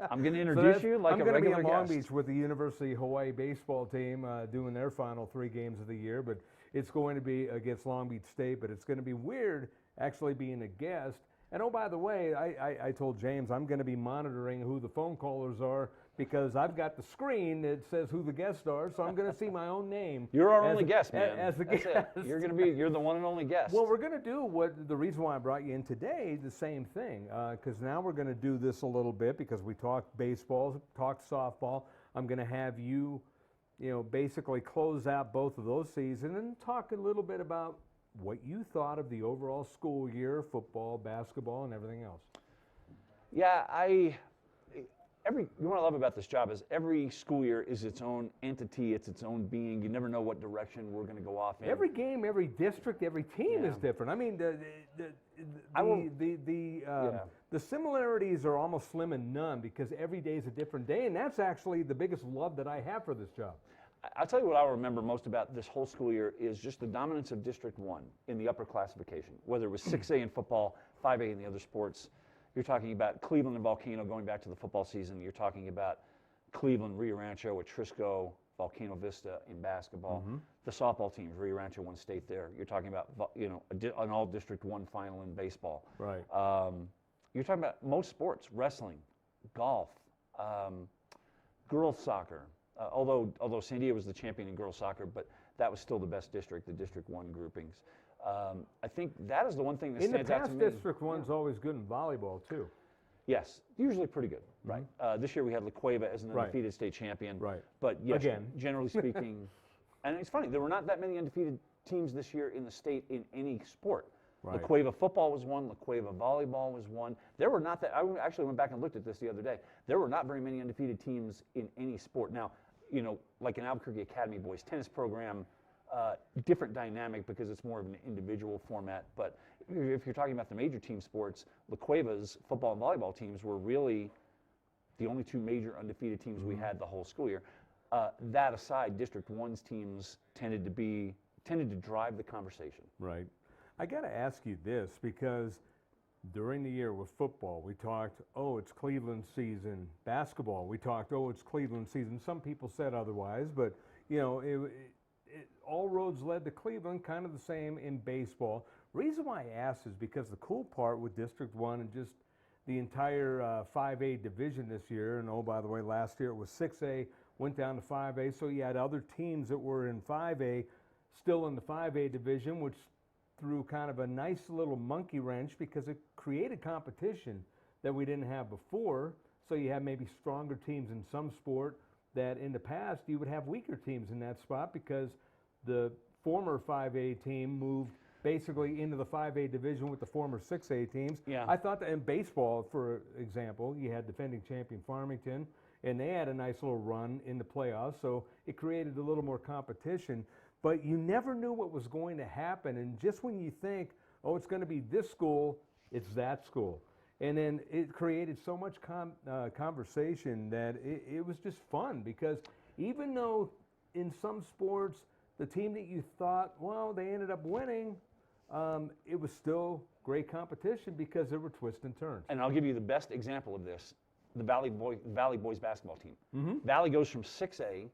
I'm going to introduce you like a regular I'm going to be in Long guest. Beach with the University of Hawaii baseball team doing their final 3 games of the year, but it's going to be against Long Beach State, but it's going to be weird actually being a guest. And oh, by the way, I told James I'm going to be monitoring who the phone callers are because I've got the screen that says who the guests are, so I'm going to see my own name. You're our only guest, man. As the That's guest. it. You're the one and only guest. Well, we're going to do the reason why I brought you in today, the same thing, because now we're going to do this a little bit because we talked baseball, talked softball. I'm going to have you basically close out both of those seasons and talk a little bit about what you thought of the overall school year, football, basketball, and everything else. Yeah, what I love about this job is every school year is its own entity, it's its own being. You never know what direction we're going to go off in. Every game, every district, every team is different. I mean, the similarities are almost slim and none because every day is a different day, and that's actually the biggest love that I have for this job. I'll tell you what I remember most about this whole school year is just the dominance of District 1 in the upper classification, whether it was 6A in football, 5A in the other sports. You're talking about Cleveland and Volcano going back to the football season. You're talking about Cleveland, Rio Rancho, Atrisco, Volcano Vista in basketball. Mm-hmm. The softball teams, Rio Rancho won state there. You're talking about an all District 1 final in baseball. Right. You're talking about most sports, wrestling, golf, girls soccer. Although San Diego was the champion in girls soccer, but that was still the best district, the District 1 groupings. I think that is the one thing that stands out to me. In the past, District 1's always good in volleyball, too. Yes, usually pretty good, right? This year we had La Cueva as an undefeated state champion. Right. But yes, Again. generally speaking, and it's funny, there were not that many undefeated teams this year in the state in any sport. Right. La Cueva football was one, La Cueva volleyball was one. There were not that, I actually went back and looked at this the other day. There were not very many undefeated teams in any sport. Now, like an Albuquerque Academy boys tennis program, different dynamic because it's more of an individual format. But if you're talking about the major team sports, La Cueva's football and volleyball teams were really the only 2 major undefeated teams we had the whole school year. That aside, District 1's teams tended to drive the conversation. Right. I got to ask you this because during the year with football, we talked, it's Cleveland season. Basketball, we talked, it's Cleveland season. Some people said otherwise, but, all roads led to Cleveland, kind of the same in baseball. Reason why I asked is because the cool part with District 1 and just the entire 5A division this year, and by the way, last year it was 6A, went down to 5A, so you had other teams that were in 5A still in the 5A division, which threw kind of a nice little monkey wrench because it created competition that we didn't have before. So you have maybe stronger teams in some sport that in the past you would have weaker teams in that spot because the former 5A team moved basically into the 5A division with the former 6A teams. Yeah. I thought that in baseball, for example, you had defending champion Farmington, and they had a nice little run in the playoffs, so it created a little more competition. But you never knew what was going to happen, and just when you think, it's going to be this school, it's that school. And then it created so much conversation that it was just fun because even though in some sports, the team that you thought, they ended up winning, it was still great competition because there were twists and turns. And I'll give you the best example of this, the Valley boys basketball team. Mm-hmm. Valley goes from 6A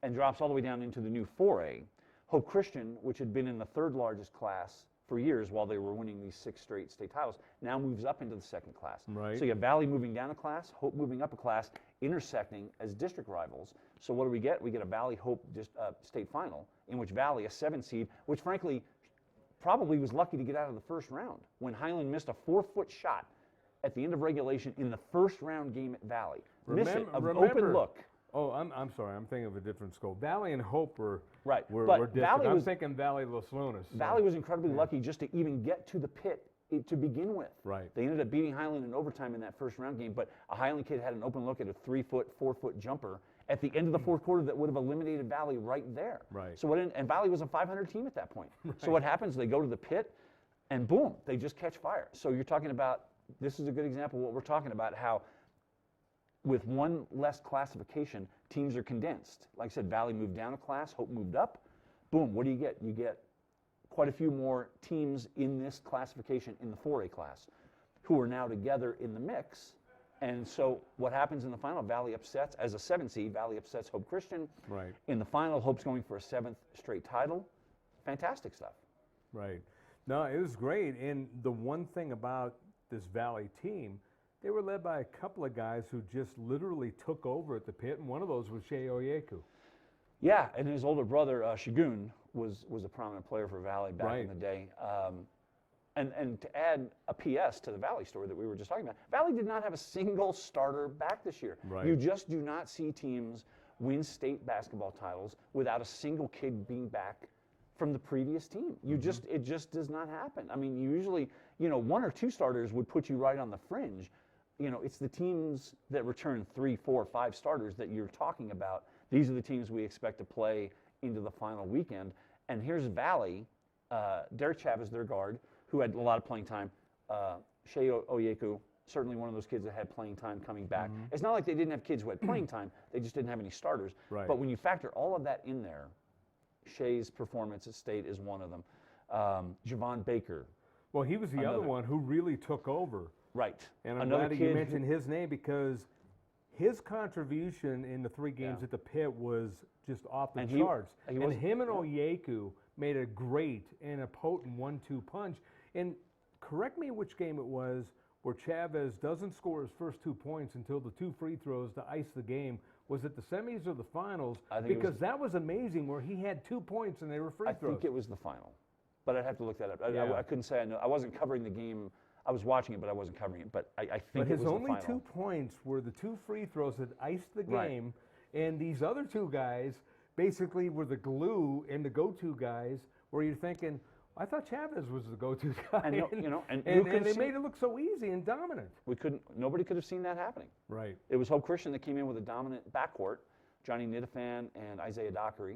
and drops all the way down into the new 4A. Hope Christian, which had been in the 3rd largest class for years while they were winning these 6 straight state titles, now moves up into the 2nd class. Right. So you have Valley moving down a class, Hope moving up a class, intersecting as district rivals. So what do we get? We get a Valley-Hope state final in which Valley, a 7 seed, which frankly probably was lucky to get out of the first round when Highland missed a 4-foot shot at the end of regulation in the first round game at Valley. Miss it, an open look. Oh, I'm sorry. I'm thinking of a different school. Valley and Hope were right. Were but different. Valley I'm thinking Valley Los Lunas. Valley was incredibly lucky just to even get to the pit to begin with. Right. They ended up beating Highland in overtime in that first round game, but a Highland kid had an open look at a 3-foot, 4-foot jumper at the end of the fourth quarter that would have eliminated Valley right there. Right. So and Valley was a 500 team at that point. Right. So what happens? They go to the pit, and boom, they just catch fire. So you're talking about, this is a good example of what we're talking about, how with one less classification, teams are condensed. Like I said, Valley moved down a class, Hope moved up. Boom, what do you get? You get quite a few more teams in this classification in the 4A class who are now together in the mix. And so what happens in the final, Valley upsets, as a 7 seed, Valley upsets Hope Christian. Right. In the final, Hope's going for a 7th straight title. Fantastic stuff. Right. No, it was great. And the one thing about this Valley team, they were led by a couple of guys who just literally took over at the pit, and one of those was Shea Oyeku. Yeah, and his older brother, Shagun, was a prominent player for Valley back in the day. And to add a PS to the Valley story that we were just talking about, Valley did not have a single starter back this year. Right. You just do not see teams win state basketball titles without a single kid being back from the previous team. You just, it just does not happen. I mean, usually, you know, 1 or 2 starters would put you right on the fringe. You know, it's the teams that return 3, 4, 5 starters that you're talking about. These are the teams we expect to play into the final weekend. And here's Valley, Derek Chavez, their guard, who had a lot of playing time. Shea Oyeku, certainly one of those kids that had playing time coming back. It's not like they didn't have kids who had playing time, they just didn't have any starters. Right. But when you factor all of that in there, Shea's performance at state is one of them. Javon Baker. Well, he was the other one who really took over. Right. And I'm glad that you mentioned his name, because his contribution in the 3 games at the pit was just off the charts. And him and Oyeku made a great and a potent 1-2 punch. And correct me which game it was where Chavez doesn't score his first 2 points until the 2 free throws to ice the game. Was it the semis or the finals? Because that was amazing, where he had 2 points and they were free throws. I think it was the final, but I'd have to look that up. I couldn't say I know. I wasn't covering the game. I was watching it, but I wasn't covering it. But I think but it was his the only final. 2 points were the 2 free throws that iced the Right. game, and these other 2 guys basically were the glue and the go-to guys, where you're thinking, I thought Chavez was the go-to guy. And you know, and they made it look so easy and dominant. Nobody could have seen that happening. Right. It was Hope Christian that came in with a dominant backcourt, Johnny Nidafan and Isaiah Dockery.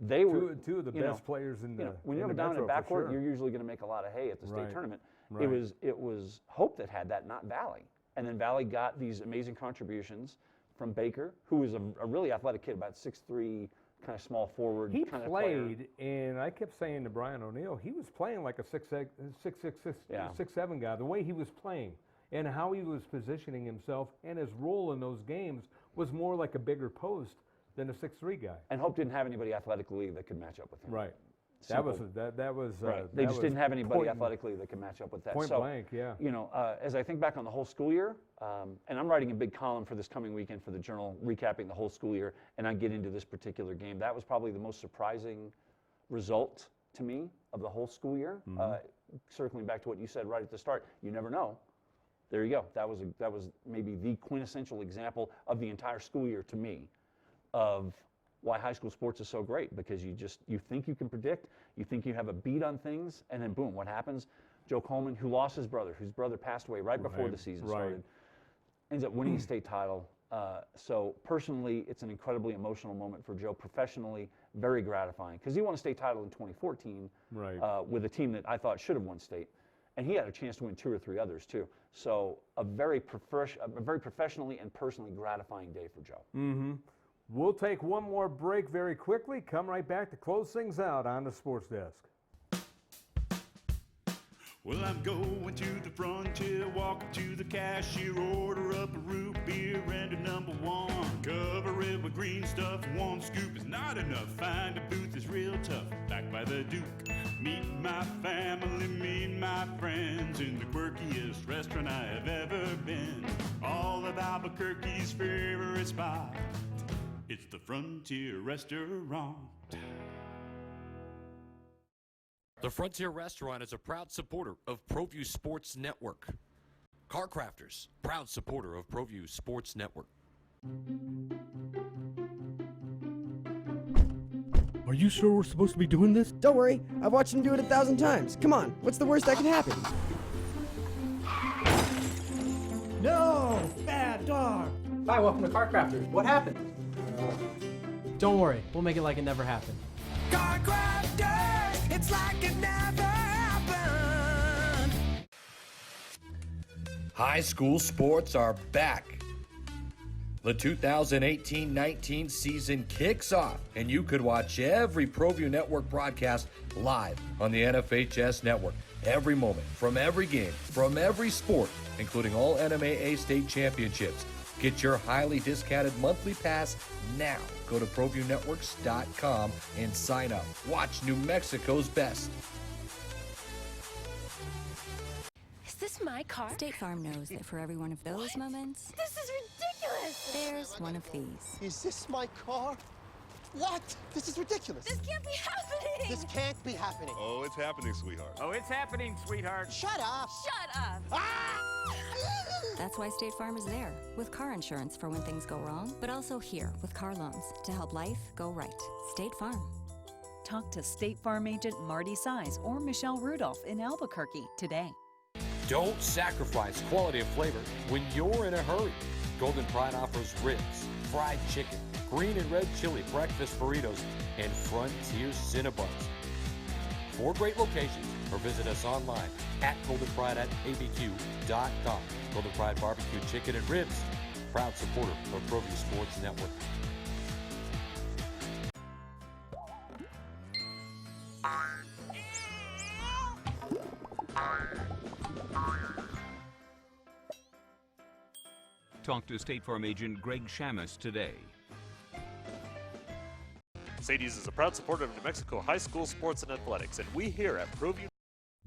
They were two of the best players in the when you have a dominant backcourt, you're usually going to make a lot of hay at the state tournament. Right. It was Hope that had that, not Valley. And then Valley got these amazing contributions from Baker, who was a really athletic kid, about 6'3", kind of small forward. He kind played, and I kept saying to Brian O'Neill, he was playing like a 6'6", 6'7" guy. The way he was playing and how he was positioning himself and his role in those games was more like a bigger post than a 6'3" guy. And Hope didn't have anybody athletically that could match up with him. Right. Simple. That was right. They just didn't have anybody athletically that could match up with that. Point blank, yeah. You know, as I think back on the whole school year, and I'm writing a big column for this coming weekend for the Journal, recapping the whole school year, and I get into this particular game. That was probably the most surprising result to me of the whole school year. Circling back to what you said right at the start, you never know. There you go. That was maybe the quintessential example of the entire school year to me of why high school sports is so great, because you think you can predict, you think you have a beat on things, and then boom, what happens? Joe Coleman, who lost his brother, whose brother passed away right before the season started, ends up winning a state title. So personally, it's an incredibly emotional moment for Joe. Professionally, very gratifying, because he won a state title in 2014 with a team that I thought should have won state, and he had a chance to win 2 or 3 others too. So a very professionally and personally gratifying day for Joe. We'll take one more break very quickly. Come right back to close things out on the Sports Desk. Well, I'm going to the frontier, walking to the cashier, order up a root beer and a #1. Cover it with green stuff, 1 scoop is not enough. Find a booth is real tough, back by the Duke. Meet my family, meet my friends in the quirkiest restaurant I have ever been. All of Albuquerque's favorite spot. It's the Frontier Restaurant. The Frontier Restaurant is a proud supporter of ProView Sports Network. Car Crafters, proud supporter of ProView Sports Network. Are you sure we're supposed to be doing this? Don't worry, I've watched him do it 1,000 times. Come on, what's the worst that could happen? No! Bad dog! Hi, welcome to Car Crafters. What happened? Don't worry, we'll make it like it never happened. Car Crafters, it's like it never happened. High school sports are back. The 2018-19 season kicks off, and you could watch every ProView Network broadcast live on the NFHS network. Every moment, from every game, from every sport, including all NMAA state championships. Get your highly discounted monthly pass now. Go to ProViewNetworks.com and sign up. Watch New Mexico's best. Is this my car? State Farm knows that for every one of those moments, This is ridiculous! there's one of these. Is this my car? What? This is ridiculous. This can't be happening! This can't be happening. Oh, it's happening, sweetheart. Oh, it's happening, sweetheart. Shut up. Shut up! That's why State Farm is there, with car insurance for when things go wrong, but also here with car loans to help life go right. State Farm. Talk to State Farm agent Marty Size or Michelle Rudolph in Albuquerque today. Don't sacrifice quality and flavor when you're in a hurry. Golden Pride offers ribs, fried chicken, green and red chili breakfast burritos, and Frontier Cinnabons. 4 great locations, or visit us online at goldenpride@abq.com. Golden Pride Barbecue Chicken and Ribs, proud supporter of ProView Sports Network. Talk to State Farm agent Greg Shamus today. Sadie's is a proud supporter of New Mexico high school sports and athletics, and we here at ProView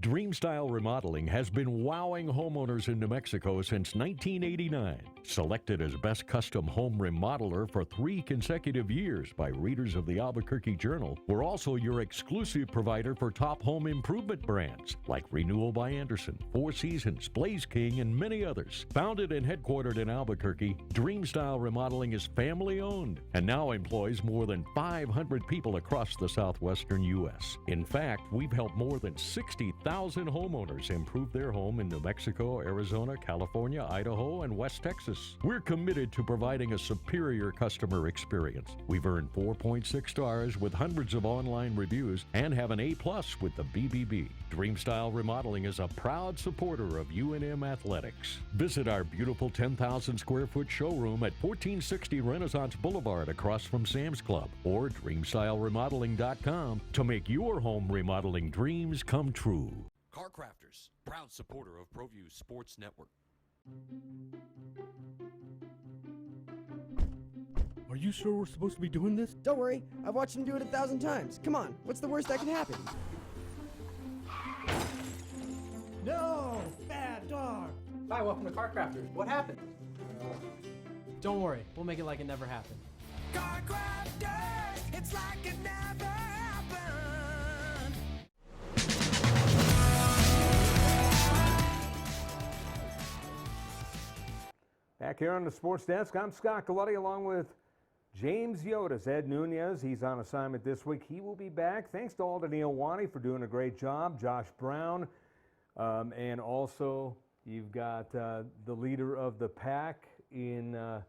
Dreamstyle Remodeling has been wowing homeowners in New Mexico since 1989. Selected as Best Custom Home Remodeler for 3 consecutive years by readers of the Albuquerque Journal, we're also your exclusive provider for top home improvement brands like Renewal by Anderson, Four Seasons, Blaze King, and many others. Founded and headquartered in Albuquerque, Dreamstyle Remodeling is family-owned and now employs more than 500 people across the southwestern U.S. In fact, we've helped more than 60,000 homeowners improve their home in New Mexico, Arizona, California, Idaho, and West Texas. We're committed to providing a superior customer experience. We've earned 4.6 stars with hundreds of online reviews and have an A+ with the BBB. Dreamstyle Remodeling is a proud supporter of UNM Athletics. Visit our beautiful 10,000 square foot showroom at 1460 Renaissance Boulevard across from Sam's Club, or dreamstyleremodeling.com to make your home remodeling dreams come true. Car Crafters, proud supporter of ProView Sports Network. Are you sure we're supposed to be doing this? Don't worry, I've watched him do it 1,000 times. Come on, what's the worst that can happen? No! Bad dog! Hi, welcome to Car Crafters. What happened? Don't worry, we'll make it like it never happened. Car Crafters, it's like it never happened. Back here on the sports desk, I'm Scott Galletti along with James Yotis. Ed Nunez, he's on assignment this week. He will be back. Thanks to Alden Iowani for doing a great job. Josh Brown. And also, you've got the leader of the pack in, now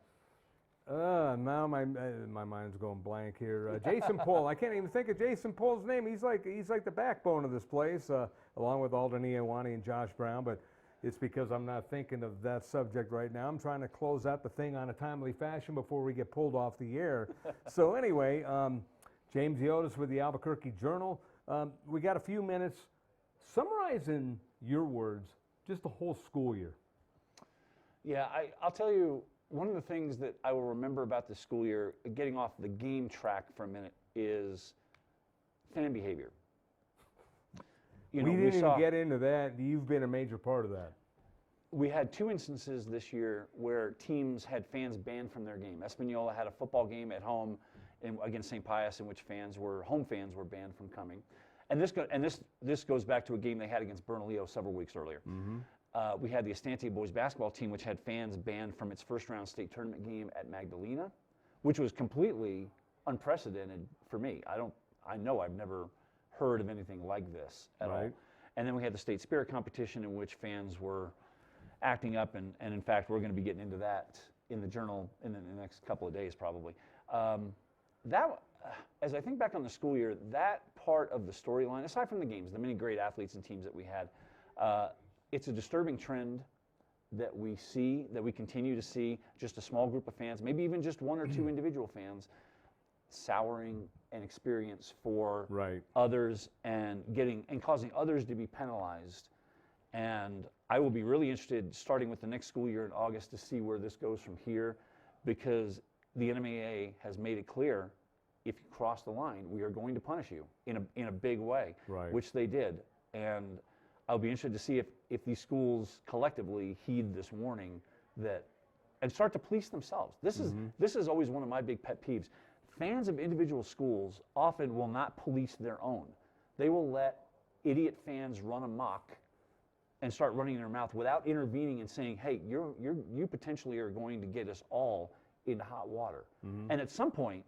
my mind's going blank here. Jason Pohl. I can't even think of Jason Pohl's name. He's like the backbone of this place, along with Alden Iowani and Josh Brown. But it's because I'm not thinking of that subject right now. I'm trying to close out the thing on a timely fashion before we get pulled off the air. So anyway, James Yotis with the Albuquerque Journal. We got a few minutes. Summarize in your words just the whole school year. Yeah, I'll tell you, one of the things that I will remember about the school year, getting off the game track for a minute, is fan behavior. We didn't even get into that. You've been a major part of that. We had 2 instances this year where teams had fans banned from their game. Espanola had a football game at home against St. Pius in which home fans were banned from coming. And this goes back to a game they had against Bernalillo several weeks earlier. Mm-hmm. We had the Estante boys basketball team, which had fans banned from its first-round state tournament game at Magdalena, which was completely unprecedented for me. I know I've never heard of anything like this at all. And then we had the state spirit competition in which fans were acting up, and in fact, we're going to be getting into that in the Journal in the next couple of days, probably. As I think back on the school year, that part of the storyline, aside from the games, the many great athletes and teams that we had, it's a disturbing trend that we see, that we continue to see, just a small group of fans, maybe even just one or two individual fans, souring an experience for others and causing others to be penalized. And I will be really interested, starting with the next school year in August, to see where this goes from here, because the NMAA has made it clear, if you cross the line, we are going to punish you in a big way, which they did. And I'll be interested to see if these schools collectively heed this warning and start to police themselves. This is always one of my big pet peeves. Fans of individual schools often will not police their own. They will let idiot fans run amok and start running their mouth without intervening and saying, hey, you potentially are going to get us all into hot water. And at some point,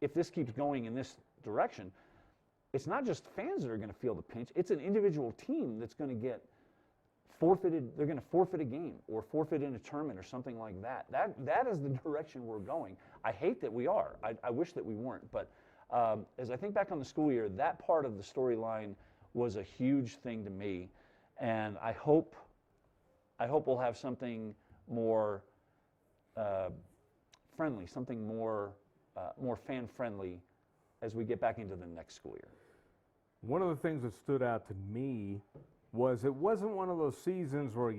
if this keeps going in this direction, it's not just fans that are going to feel the pinch, it's an individual team that's going to get forfeited. They're going to forfeit a game or forfeit in a tournament or something like that. That is the direction we're going. I hate that we are. I wish that we weren't. But as I think back on the school year, that part of the storyline was a huge thing to me. And I hope we'll have something more friendly, something more fan-friendly as we get back into the next school year. One of the things that stood out to me was it wasn't one of those seasons where,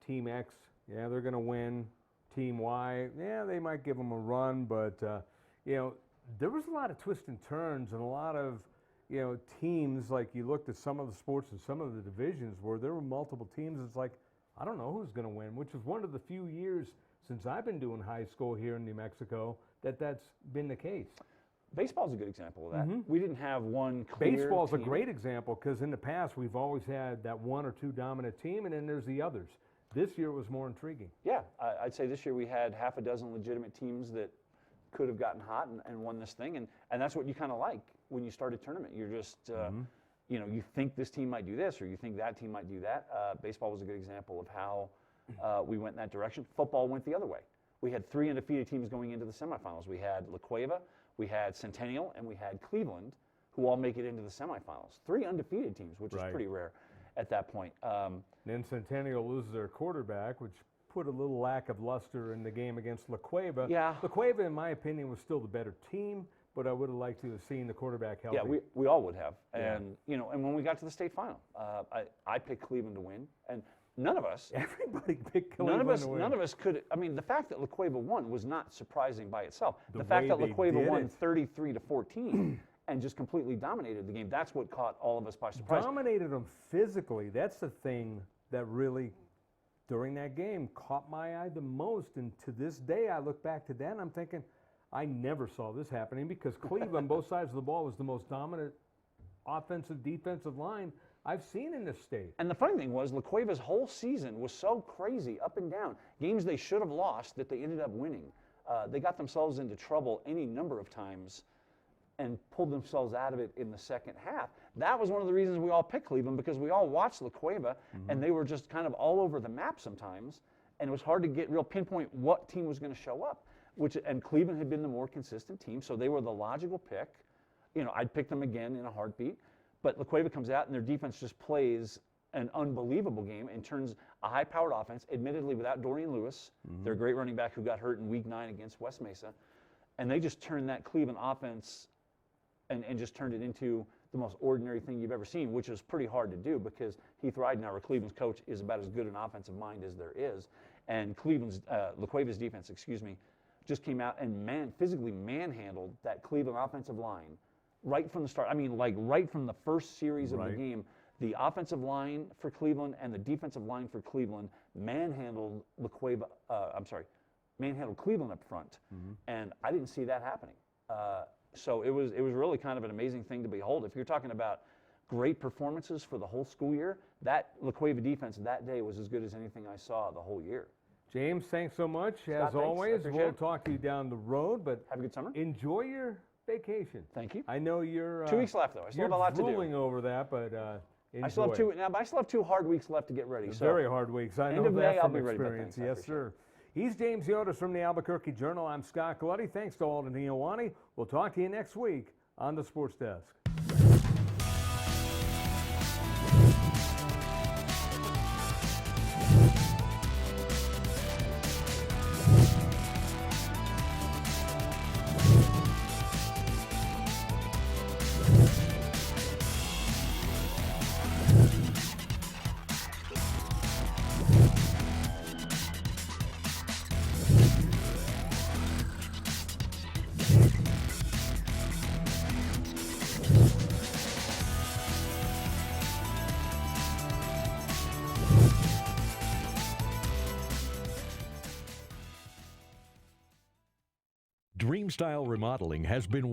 Team X, they're going to win. Team Y, they might give them a run, but, there was a lot of twists and turns and a lot of, teams, like you looked at some of the sports and some of the divisions where there were multiple teams. It's like, I don't know who's going to win, which is one of the few years since I've been doing high school here in New Mexico that's been the case. Baseball's a good example of that. We didn't have one clear Baseball's team. a great example because in the past we've always had that one or two dominant team, and then there's the others. This year was more intriguing. Yeah, I'd say this year we had half a dozen legitimate teams that could have gotten hot and won this thing, and that's what you kind of like when you start a tournament. You're just, you think this team might do this or you think that team might do that. Baseball was a good example of how we went in that direction. Football went the other way. We had 3 undefeated teams going into the semifinals. We had La Cueva, we had Centennial, and we had Cleveland, who all make it into the semifinals. 3 undefeated teams, which is pretty rare at that point. Then Centennial loses their quarterback, which put a little lack of luster in the game against La Cueva. Yeah. La Cueva, in my opinion, was still the better team, but I would have liked to have seen the quarterback healthy. Yeah, we all would have. And, and when we got to the state final, I picked Cleveland to win, and none of us. Everybody picked Cleveland to win. None of us could. I mean, the fact that La Cueva won was not surprising by itself. The fact that La Cueva won 33-14 and just completely dominated the game, that's what caught all of us by surprise. Dominated them physically. That's the thing that really, during that game, caught my eye the most. And to this day, I look back to that and I'm thinking, I never saw this happening because Cleveland, both sides of the ball, was the most dominant offensive, defensive line I've seen in this state. And the funny thing was, La Cueva's whole season was so crazy, up and down. Games they should have lost that they ended up winning. They got themselves into trouble any number of times and pulled themselves out of it in the second half. That was one of the reasons we all picked Cleveland, because we all watched La Cueva, and they were just kind of all over the map sometimes, and it was hard to get real pinpoint what team was going to show up. And Cleveland had been the more consistent team, so they were the logical pick. I'd pick them again in a heartbeat. But La Cueva comes out and their defense just plays an unbelievable game and turns a high-powered offense, admittedly without Dorian Lewis, their great running back who got hurt in Week 9 against West Mesa. And they just turned that Cleveland offense and just turned it into the most ordinary thing you've ever seen, which is pretty hard to do because Heath Ridenauer, Cleveland's coach, is about as good an offensive mind as there is. And La Cueva's defense, just came out and physically manhandled that Cleveland offensive line right from the start. I mean, like right from the first series of the game, the offensive line for Cleveland and the defensive line for Cleveland manhandled manhandled Cleveland up front, and I didn't see that happening. So it was really kind of an amazing thing to behold. If you're talking about great performances for the whole school year, that La Cueva defense that day was as good as anything I saw the whole year. James, thanks so much. Scott, as always, we'll it. talk to you down the road, but have a good summer. Enjoy your vacation. Thank you. I know you're 2 weeks left, though. I still have a lot to do. You're drooling over that, but I still have but I still have 2 hard weeks left to get ready. So very hard weeks. I know end of that May, I'll from be ready. experience. Yes, sir. He's James Yotis from the Albuquerque Journal. I'm Scott Galletti. Thanks to Alden Iowani. We'll talk to you next week on the Sports Desk. Dreamstyle Remodeling has been